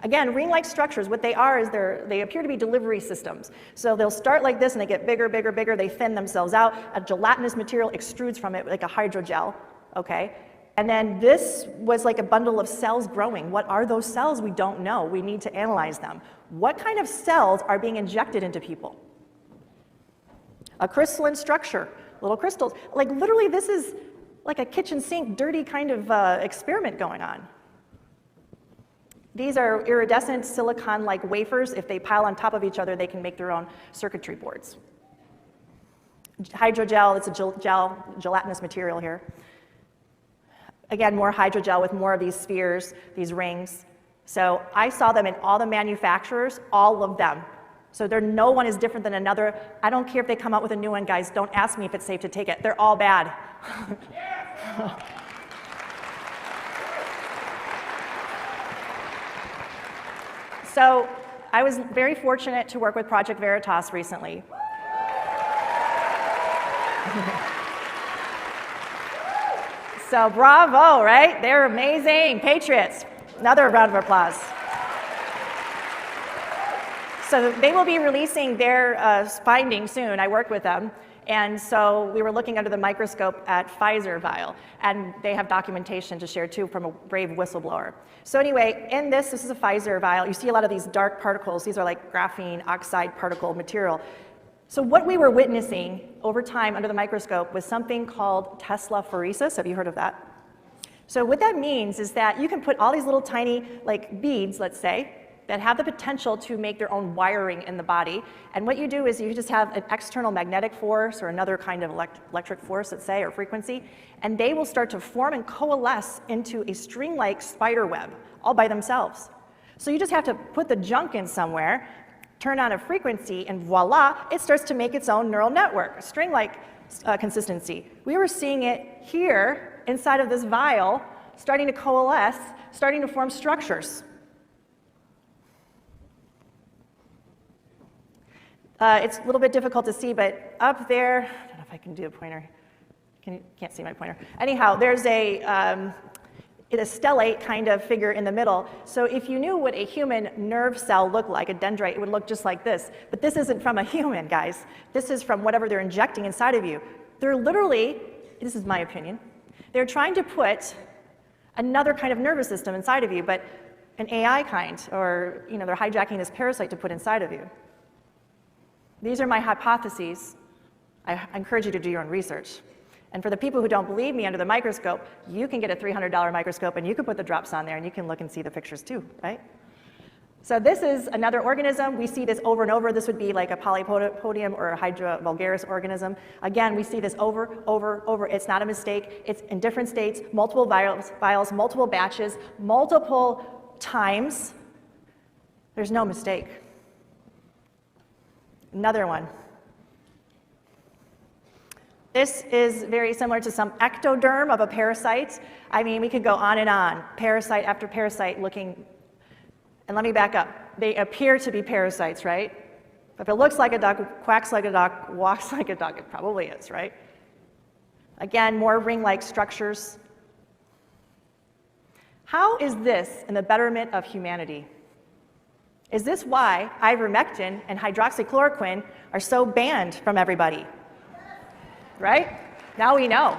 again, ring-like structures, what they are is they appear to be delivery systems. So they'll start like this and they get bigger, bigger, bigger, they thin themselves out. A gelatinous material extrudes from it like a hydrogel, okay? And then this was like a bundle of cells growing. What are those cells? We don't know. We need to analyze them. What kind of cells are being injected into people? A crystalline structure, little crystals. Like literally this is like a kitchen sink, dirty kind of experiment going on. These are iridescent silicon-like wafers. If they pile on top of each other, they can make their own circuitry boards. Hydrogel, it's a gelatinous material here. Again, more hydrogel with more of these spheres, these rings. So I saw them in all the manufacturers, all of them. So no one is different than another. I don't care if they come out with a new one, guys. Don't ask me if it's safe to take it. They're all bad. So I was very fortunate to work with Project Veritas recently. So bravo, right? They're amazing. Patriots. Another round of applause. So they will be releasing their findings soon. I worked with them. And so we were looking under the microscope at Pfizer vial. And they have documentation to share too from a brave whistleblower. So anyway, in this is a Pfizer vial. You see a lot of these dark particles. These are like graphene oxide particle material. So what we were witnessing over time under the microscope was something called Tesla phoresis. Have you heard of that? So what that means is that you can put all these little tiny like beads, let's say, that have the potential to make their own wiring in the body. And what you do is you just have an external magnetic force or another kind of electric force, let's say, or frequency, and they will start to form and coalesce into a string-like spider web all by themselves. So you just have to put the junk in somewhere, turn on a frequency, and voila, it starts to make its own neural network, a string-like consistency. We were seeing it here inside of this vial, starting to coalesce, starting to form structures. It's a little bit difficult to see, but up there, I don't know if I can do a pointer. Can't see my pointer. Anyhow, there's a stellate kind of figure in the middle. So if you knew what a human nerve cell looked like, a dendrite, it would look just like this. But this isn't from a human, guys. This is from whatever they're injecting inside of you. They're literally, this is my opinion, they're trying to put another kind of nervous system inside of you, but an AI kind, or they're hijacking this parasite to put inside of you. These are my hypotheses. I encourage you to do your own research. And for the people who don't believe me under the microscope, you can get a $300 microscope and you can put the drops on there and you can look and see the pictures too, right? So this is another organism. We see this over and over. This would be like a polypodium or a Hydra vulgaris organism. Again, we see this over. It's not a mistake. It's in different states, multiple vials, multiple batches, multiple times. There's no mistake. Another one. This is very similar to some ectoderm of a parasite. I mean, we could go on and on, parasite after parasite looking. And let me back up. They appear to be parasites, right? If it looks like a duck, quacks like a duck, walks like a duck, it probably is, right? Again, more ring-like structures. How is this in the betterment of humanity? Is this why ivermectin and hydroxychloroquine are so banned from everybody? Right? Now we know.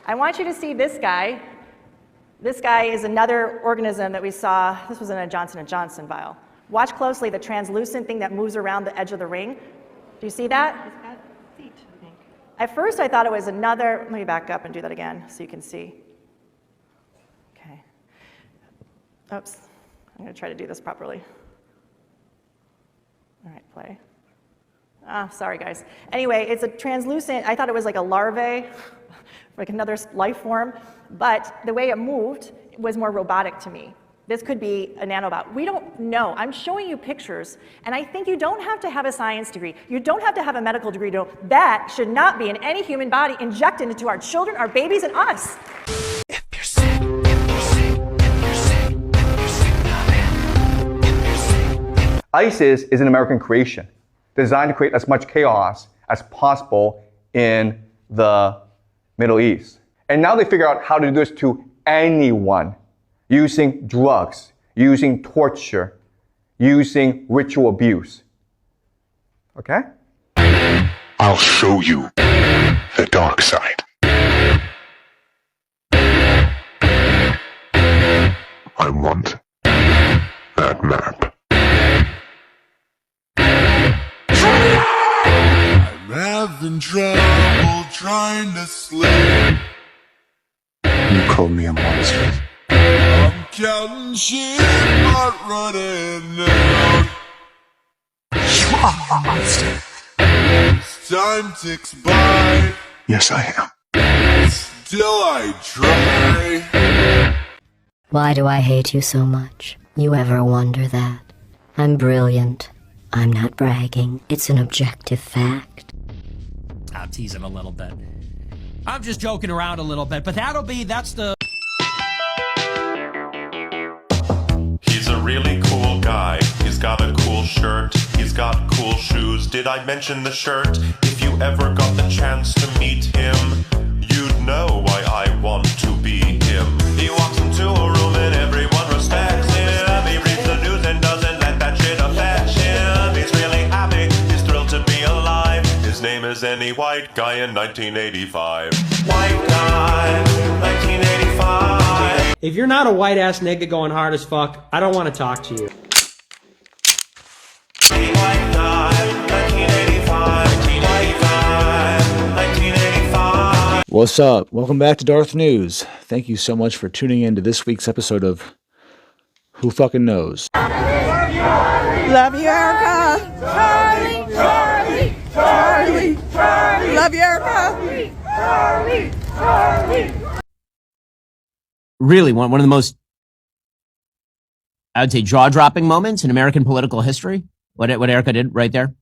I want you to see this guy. This guy is another organism that we saw. This was in a Johnson & Johnson vial. Watch closely the translucent thing that moves around the edge of the ring. Do you see that? It's got feet, I think. At first I thought it was another, let me back up and do that again so you can see. Okay. Oops, I'm gonna try to do this properly. All right, play. Ah, sorry guys. Anyway, it's a translucent, I thought it was like a larvae, like another life form, but the way it moved was more robotic to me. This could be a nanobot. We don't know. I'm showing you pictures, and I think you don't have to have a science degree. You don't have to have a medical degree to know that should not be in any human body injected into our children, our babies, and us. If you're sick, if you're sick, if you're sick, if you're sick, if you're sick. ISIS is an American creation designed to create as much chaos as possible in the Middle East. And now they figure out how to do this to anyone, using drugs, using torture, using ritual abuse. Okay? I'll show you the dark side. I want that map. I'm having trouble trying to sleep. You called me a monster. I'm counting sheep, not running out. You are a monster. As time ticks by, Yes, I am. still I try. Why do I hate you so much? You ever wonder that? I'm brilliant. I'm not bragging. It's an objective fact. I'll tease him a little bit. I'm just joking around a little bit, but that's the... He's a really cool guy. He's got a cool shirt. He's got cool shoes. Did I mention the shirt? If you ever got the chance to meet him, you'd know why I want to be him. He walks into a room and everyone respects him. He reads the news and doesn't let that shit affect him. He's really happy. He's thrilled to be alive. His name is any white guy in 1985. White guy, 1985. If you're not a white ass nigga going hard as fuck, I don't want to talk to you. White guy, 1985. 1985. What's up? Welcome back to Darth News. Thank you so much for tuning in to this week's episode of Who Fucking Knows. Love you, Erica. Charlie, Charlie, Charlie, Charlie. Love you, Erica. Charlie, Charlie. Really, one of the most, I would say, jaw-dropping moments in American political history. What Erica did right there.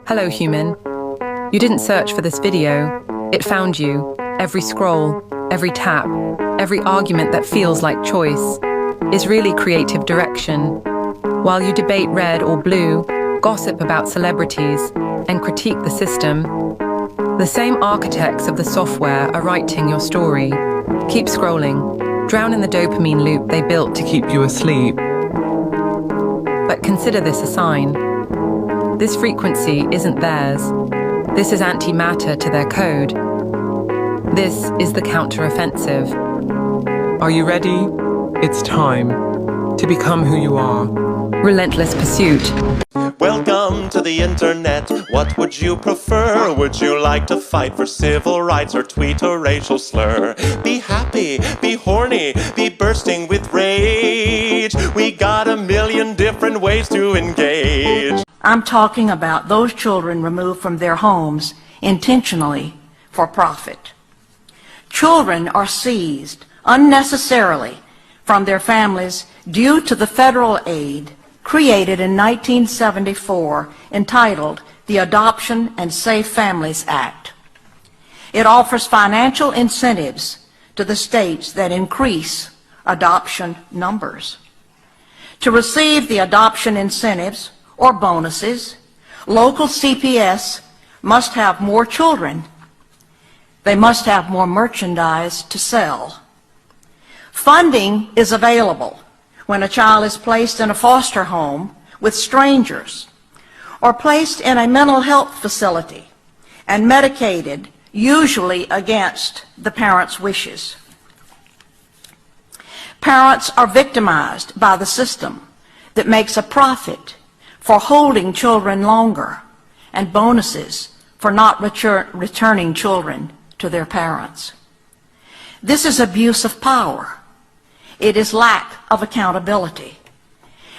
Hello, human. You didn't search for this video. It found you. Every scroll, every tap, every argument that feels like choice is really creative direction. While you debate red or blue, gossip about celebrities, and critique the system, the same architects of the software are writing your story. Keep scrolling. Drown in the dopamine loop they built to keep you asleep. But consider this a sign. This frequency isn't theirs. This is antimatter to their code. This is the counter-offensive. Are you ready? It's time to become who you are. Relentless pursuit. Welcome to the internet. What would you prefer? Would you like to fight for civil rights or tweet a racial slur? Be happy, be horny, be bursting with rage. We got a million different ways to engage. I'm talking about those children removed from their homes intentionally for profit. Children are seized unnecessarily from their families due to the federal aid created in 1974 entitled the Adoption and Safe Families Act. It offers financial incentives to the states that increase adoption numbers. To receive the adoption incentives or bonuses, local CPS must have more children. They must have more merchandise to sell. Funding is available when a child is placed in a foster home with strangers or placed in a mental health facility and medicated, usually against the parents' wishes. Parents are victimized by the system that makes a profit for holding children longer and bonuses for not returning children to their parents. This is abuse of power. It is lack of accountability.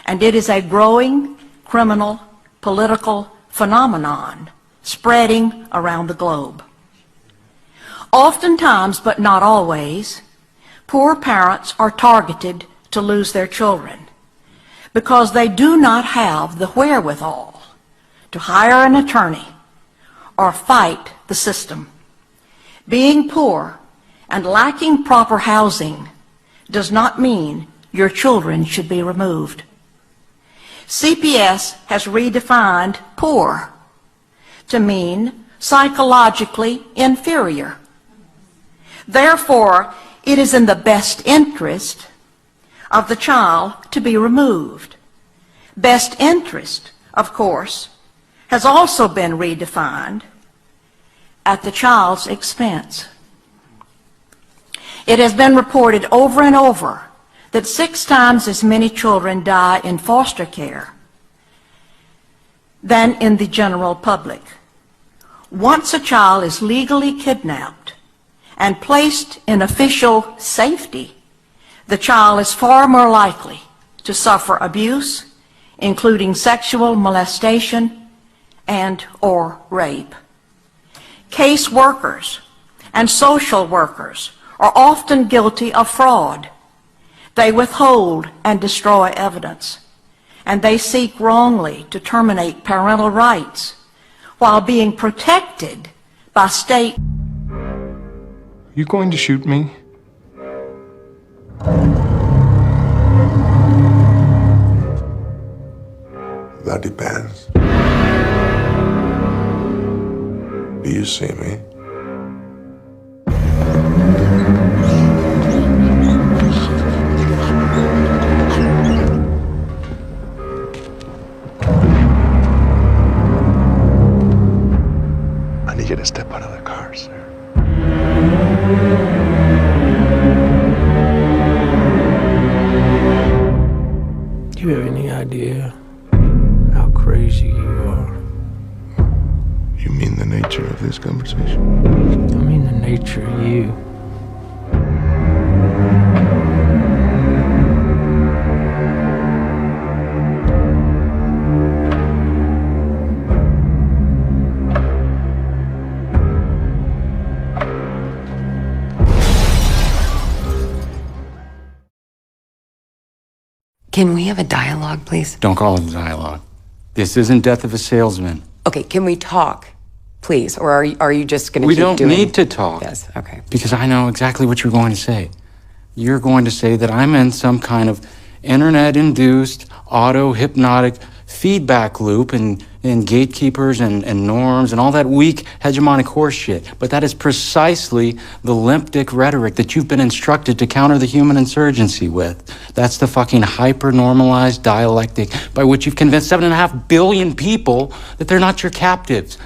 And it is a growing criminal political phenomenon spreading around the globe. Oftentimes, but not always, poor parents are targeted to lose their children because they do not have the wherewithal to hire an attorney or fight the system. Being poor and lacking proper housing does not mean your children should be removed. CPS has redefined poor to mean psychologically inferior. Therefore, it is in the best interest of the child to be removed. Best interest, of course, has also been redefined at the child's expense. It has been reported over and over that 6 times as many children die in foster care than in the general public. Once a child is legally kidnapped and placed in official safety, the child is far more likely to suffer abuse, including sexual molestation and or rape. Case workers and social workers are often guilty of fraud. They withhold and destroy evidence, and they seek wrongly to terminate parental rights while being protected by state. You going to shoot me? That depends. Do you see me? I need you to step out of the car, sir. Do you have any idea how crazy you are? You mean the nature of this conversation? I mean the nature of you. Can we have a dialogue, please? Don't call it a dialogue. This isn't Death of a Salesman. Okay, can we talk, please? Or are you just going to We keep don't doing need to talk. this? Okay. Because I know exactly what you're going to say. You're going to say that I'm in some kind of internet-induced, auto-hypnotic feedback loop and gatekeepers and norms and all that weak hegemonic horse shit. But that is precisely the limp dick rhetoric that you've been instructed to counter the human insurgency with. That's the fucking hyper-normalized dialectic by which you've convinced 7.5 billion people that they're not your captives.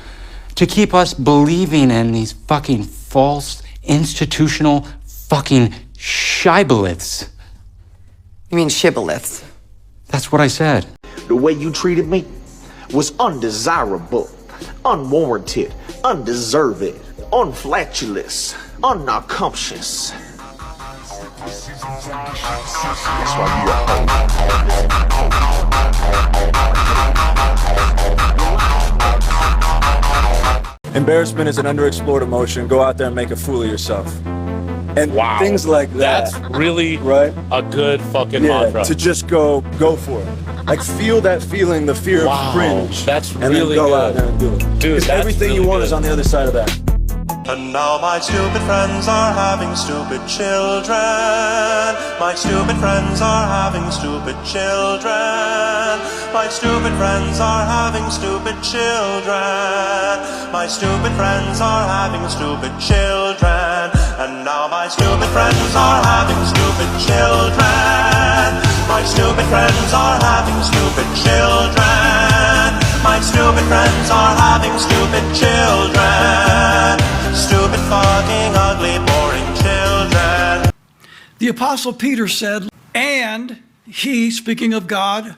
To keep us believing in these fucking false institutional fucking shibboleths. You mean shibboleths? That's what I said. The way you treated me was undesirable, unwarranted, undeserved, unflatulous, unconscious. That's why you are. Embarrassment is an underexplored emotion. Go out there and make a fool of yourself. And things like that. That's really right? a good fucking mantra. To just go for it. Like feel that feeling, the fear of cringe. That's and really then go good. out there and do it. Dude, Because that's everything really you want good. is on the other side of that. And now my stupid friends are having stupid children. My stupid friends are having stupid children. My stupid friends are having stupid children. My stupid friends are having stupid children. And now my stupid friends are having stupid children. My stupid friends are having stupid children. My stupid friends are having stupid children. Stupid, fucking, ugly, boring children. The Apostle Peter said, and he, speaking of God,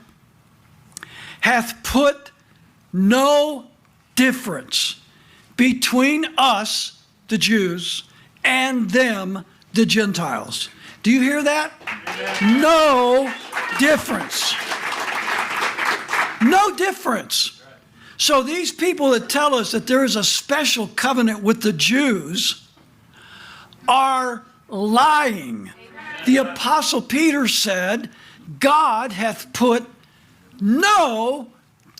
hath put no difference between us, the Jews, and them, the Gentiles. Do you hear that? No difference. No difference. So these people that tell us that there is a special covenant with the Jews are lying. The Apostle Peter said, God hath put no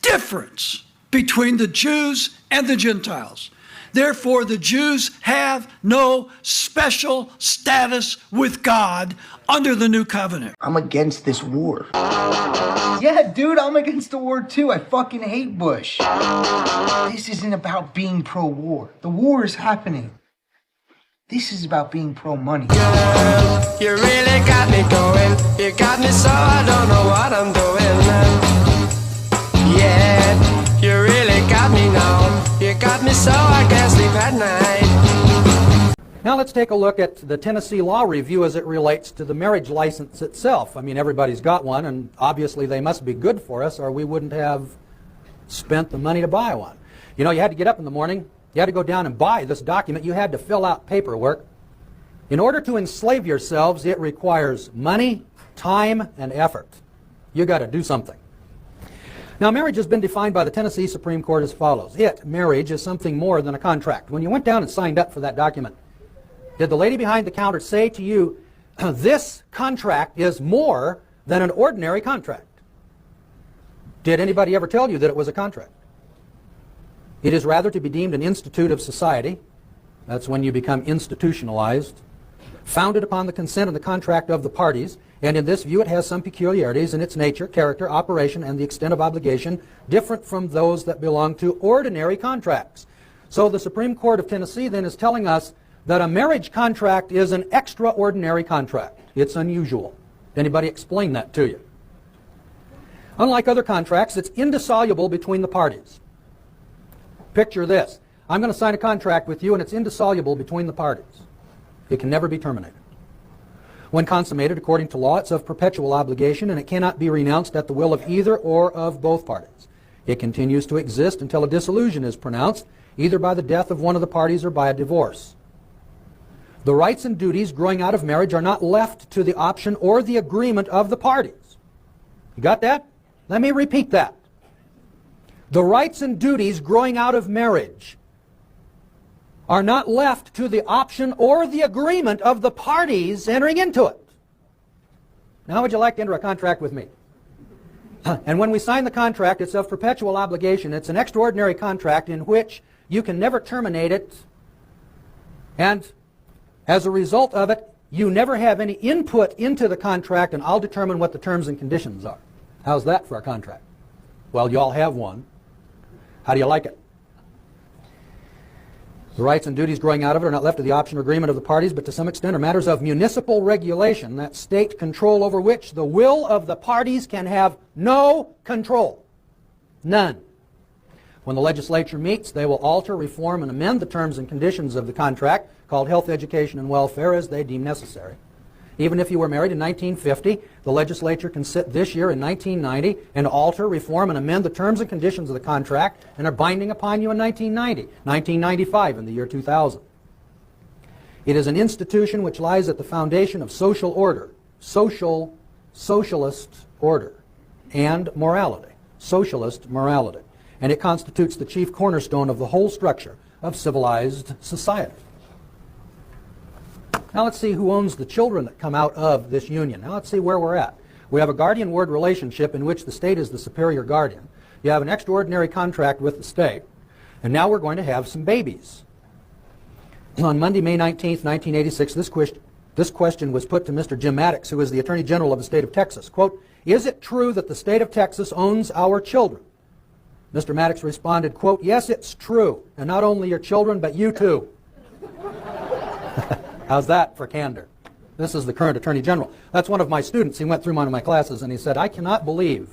difference between the Jews and the Gentiles. Therefore, the Jews have no special status with God under the new covenant. I'm against this war. Yeah, dude, I'm against the war too. I fucking hate Bush. This isn't about being pro-war. The war is happening. This is about being pro-money. Girl, you really got me going. You got me so I don't know what I'm doing. Yeah, you really got me now. You got me so I can't sleep at night. Now let's take a look at the Tennessee law review as it relates to the marriage license itself. I mean, everybody's got one, and obviously they must be good for us, or we wouldn't have spent the money to buy one. You know, you had to get up in the morning, you had to go down and buy this document, you had to fill out paperwork. In order to enslave yourselves, it requires money, time, and effort. You got to do something. Now, marriage has been defined by the Tennessee Supreme Court as follows. Marriage, is something more than a contract. When you went down and signed up for that document, did the lady behind the counter say to you, this contract is more than an ordinary contract? Did anybody ever tell you that it was a contract? It is rather to be deemed an institute of society. That's when you become institutionalized, founded upon the consent and the contract of the parties, and in this view it has some peculiarities in its nature, character, operation, and the extent of obligation different from those that belong to ordinary contracts. So the Supreme Court of Tennessee then is telling us that a marriage contract is an extraordinary contract. It's unusual. Did anybody explain that to you? Unlike other contracts, it's indissoluble between the parties. Picture this. I'm going to sign a contract with you and it's indissoluble between the parties. It can never be terminated. When consummated according to law, it's of perpetual obligation and it cannot be renounced at the will of either or of both parties. It continues to exist until a dissolution is pronounced, either by the death of one of the parties or by a divorce. The rights and duties growing out of marriage are not left to the option or the agreement of the parties. You got that? Let me repeat that. The rights and duties growing out of marriage are not left to the option or the agreement of the parties entering into it. Now, how would you like to enter a contract with me? And when we sign the contract, it's of perpetual obligation. It's an extraordinary contract in which you can never terminate it, and as a result of it, you never have any input into the contract, and I'll determine what the terms and conditions are. How's that for a contract? Well, you all have one. How do you like it? The rights and duties growing out of it are not left to the option or agreement of the parties, but to some extent are matters of municipal regulation, that state control over which the will of the parties can have no control. None. When the legislature meets, they will alter, reform, and amend the terms and conditions of the contract, called health, education, and welfare, as they deem necessary. Even if you were married in 1950, the legislature can sit this year in 1990 and alter, reform, and amend the terms and conditions of the contract and are binding upon you in 1990, 1995, and the year 2000. It is an institution which lies at the foundation of social order, socialist order, and morality, socialist morality. And it constitutes the chief cornerstone of the whole structure of civilized society. Now let's see who owns the children that come out of this union. Now let's see where we're at. We have a guardian-ward relationship in which the state is the superior guardian. You have an extraordinary contract with the state. And now we're going to have some babies. On Monday, May 19th, 1986, this question was put to Mr. Jim Maddox, who is the Attorney General of the state of Texas. Quote, "Is it true that the state of Texas owns our children?" Mr. Maddox responded, quote, "Yes, it's true. And not only your children, but you too." How's that for candor? This is the current Attorney General. That's one of my students. He went through one of my classes and he said, I cannot believe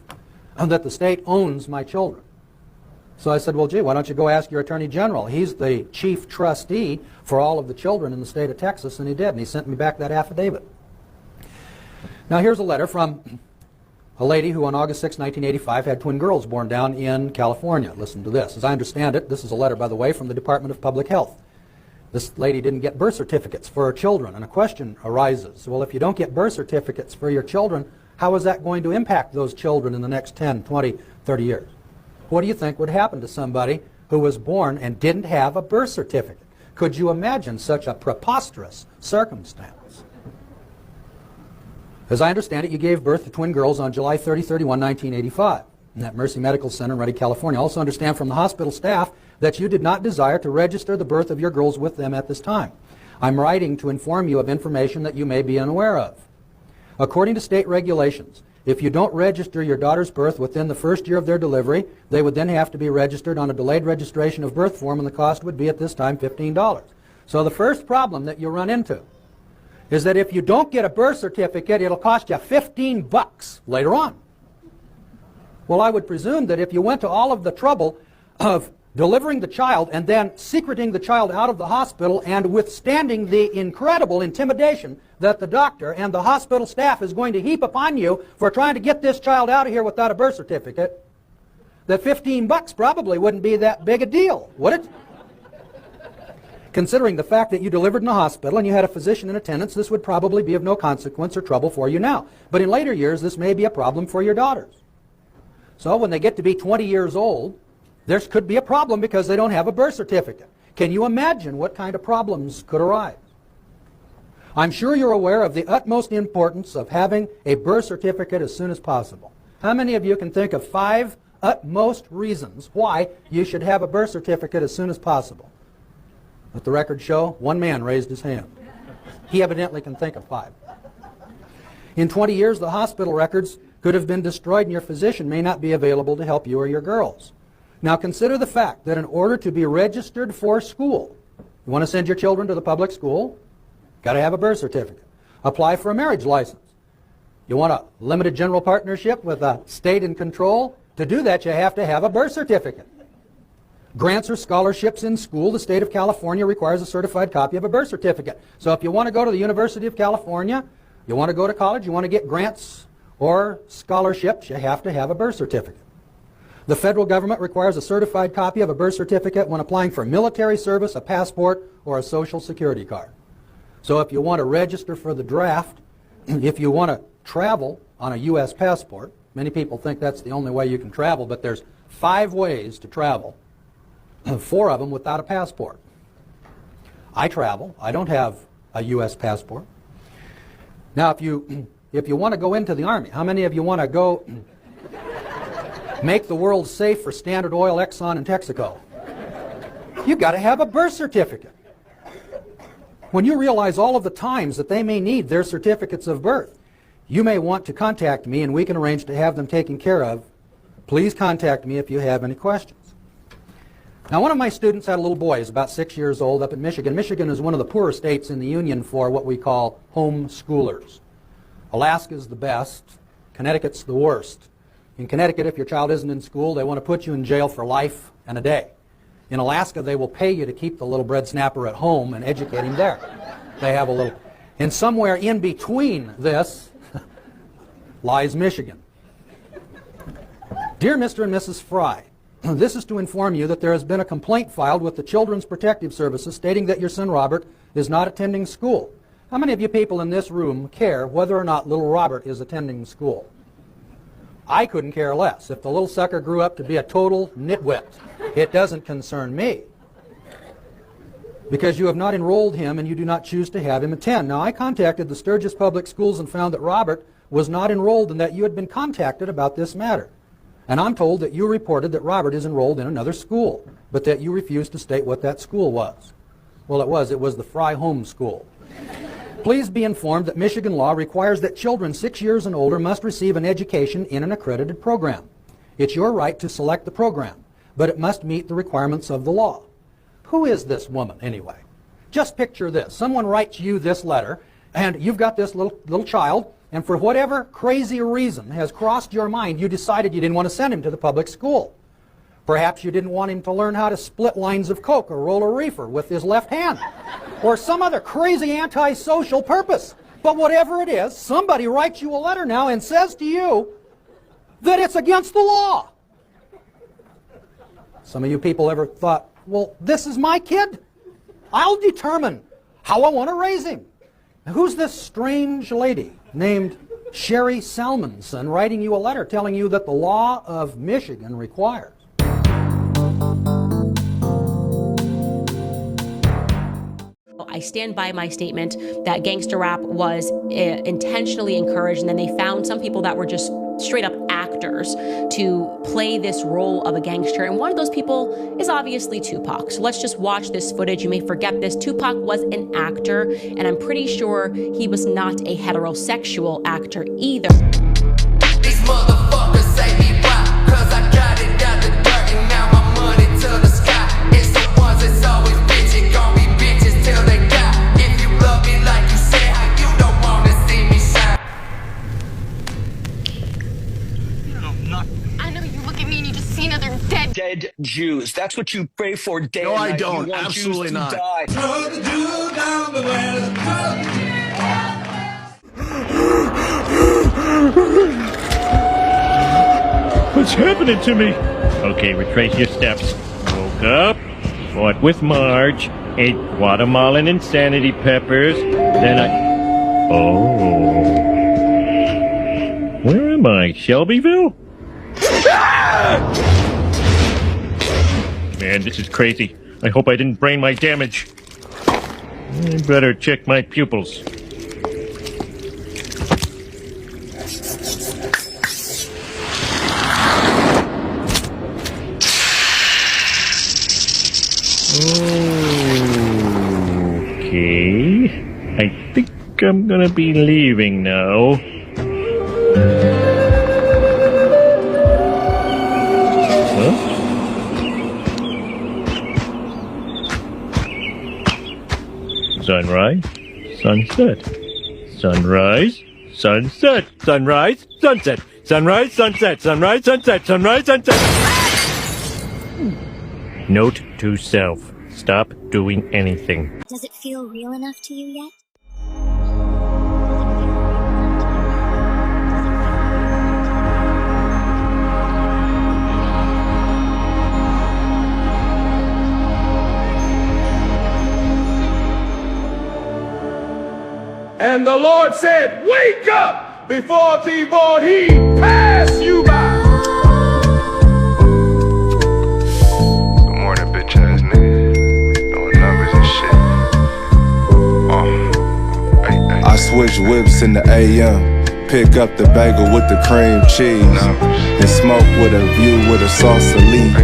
that the state owns my children. So I said, well, gee, why don't you go ask your Attorney General? He's the chief trustee for all of the children in the state of Texas, and he did, and he sent me back that affidavit. Now here's a letter from a lady who on August 6, 1985 had twin girls born down in California. Listen to this. As I understand it, this is a letter, by the way, from the Department of Public Health. This lady didn't get birth certificates for her children, and a question arises. Well, if you don't get birth certificates for your children, how is that going to impact those children in the next 10, 20, 30 years? What do you think would happen to somebody who was born and didn't have a birth certificate? Could you imagine such a preposterous circumstance? As I understand it, you gave birth to twin girls on July 30, 31, 1985 at Mercy Medical Center in Redding, California. I also understand from the hospital staff that you did not desire to register the birth of your girls with them at this time. I'm writing to inform you of information that you may be unaware of. According to state regulations, if you don't register your daughter's birth within the first year of their delivery, they would then have to be registered on a delayed registration of birth form, and the cost would be at this time $15. So the first problem that you run into is that if you don't get a birth certificate, it'll cost you $15 later on. Well, I would presume that if you went to all of the trouble of delivering the child and then secreting the child out of the hospital and withstanding the incredible intimidation that the doctor and the hospital staff is going to heap upon you for trying to get this child out of here without a birth certificate, that $15 probably wouldn't be that big a deal, would it? Considering the fact that you delivered in the hospital and you had a physician in attendance, this would probably be of no consequence or trouble for you now. But in later years, this may be a problem for your daughters. So when they get to be 20 years old, there could be a problem because they don't have a birth certificate. Can you imagine what kind of problems could arise? I'm sure you're aware of the utmost importance of having a birth certificate as soon as possible. How many of you can think of 5 utmost reasons why you should have a birth certificate as soon as possible? Let the record show, one man raised his hand. He evidently can think of 5. In 20 years, the hospital records could have been destroyed and your physician may not be available to help you or your girls. Now consider the fact that in order to be registered for school, you want to send your children to the public school, got to have a birth certificate. Apply for a marriage license. You want a limited general partnership with a state in control? To do that, you have to have a birth certificate. Grants or scholarships in school, the state of California requires a certified copy of a birth certificate. So if you want to go to the University of California, you want to go to college, you want to get grants or scholarships, you have to have a birth certificate. The federal government requires a certified copy of a birth certificate when applying for military service, a passport, or a social security card. So if you want to register for the draft, if you want to travel on a U.S. passport, many people think that's the only way you can travel, but there's 5 ways to travel, 4 of them without a passport. I travel. I don't have a U.S. passport. Now, if you want to go into the Army, how many of you want to go make the world safe for Standard Oil, Exxon, and Texaco? You've got to have a birth certificate. When you realize all of the times that they may need their certificates of birth, you may want to contact me and we can arrange to have them taken care of. Please contact me if you have any questions. Now, one of my students had a little boy. He's about 6 years old up in Michigan. Michigan is one of the poorer states in the Union for what we call homeschoolers. Alaska's the best. Connecticut's the worst. In Connecticut, if your child isn't in school, they want to put you in jail for life and a day. In Alaska, they will pay you to keep the little bread snapper at home and educate him there. They have a little... And somewhere in between this lies Michigan. Dear Mr. and Mrs. Fry, this is to inform you that there has been a complaint filed with the Children's Protective Services stating that your son Robert is not attending school. How many of you people in this room care whether or not little Robert is attending school? I couldn't care less. If the little sucker grew up to be a total nitwit, it doesn't concern me. Because you have not enrolled him and you do not choose to have him attend. Now, I contacted the Sturgis Public Schools and found that Robert was not enrolled and that you had been contacted about this matter. And I'm told that you reported that Robert is enrolled in another school, but that you refused to state what that school was. Well, it was the Fry Home School. Please be informed that Michigan law requires that children 6 years and older must receive an education in an accredited program. It's your right to select the program, but it must meet the requirements of the law. Who is this woman, anyway? Just picture this. Someone writes you this letter, And you've got this little child, and for whatever crazy reason has crossed your mind, you decided you didn't want to send him to the public school. Perhaps you didn't want him to learn how to split lines of coke or roll a reefer with his left hand, or some other crazy antisocial purpose. But whatever it is, somebody writes you a letter now and says to you that it's against the law. Some of you people ever thought, well, this is my kid. I'll determine how I want to raise him. Now, who's this strange lady named Sherry Salmonson writing you a letter telling you that the law of Michigan requires? I stand by my statement that gangster rap was intentionally encouraged, and then they found some people that were just straight up actors to play this role of a gangster. And one of those people is obviously Tupac. So let's just watch this footage. You may forget this. Tupac was an actor, and I'm pretty sure he was not a heterosexual actor either. These motherfuckers say me why, cause I got it out the dirt and now my money to the sky. It's the ones that's always bitching, gon' be bitches till they die. If you love me like you say, how you don't wanna see me shine. I know you look at me and you just see another dead Jews. That's what you pray for day and night. No, I don't. You want absolutely Jews to not. Die. Throw the Jew down the well. What's happening to me? Okay, retrace your steps. Woke up, fought with Marge, ate Guatemalan insanity peppers, then I... Oh. Where am I? Shelbyville? Man, this is crazy. I hope I didn't brain my damage. I better check my pupils. Okay, I think I'm gonna be leaving now. Huh? Sunrise, sunset, sunrise, sunset, sunrise, sunset, sunrise, sunset, sunrise, sunset, sunrise, sunset. Note to self. Stop doing anything. Does it feel real enough to you yet? And the Lord said, wake up before he pass you by. Good morning, bitch ass nigga. Doing numbers and shit. I switch whips in the AM. Pick up the bagel with the cream cheese. And smoke with a view with a sauce elite.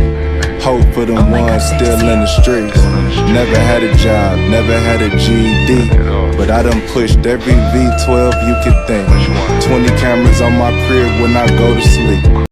Hope for them ones still in the streets. Never had a job, never had a GED. But I done pushed every V12 you could think. 20 cameras on my crib when I go to sleep.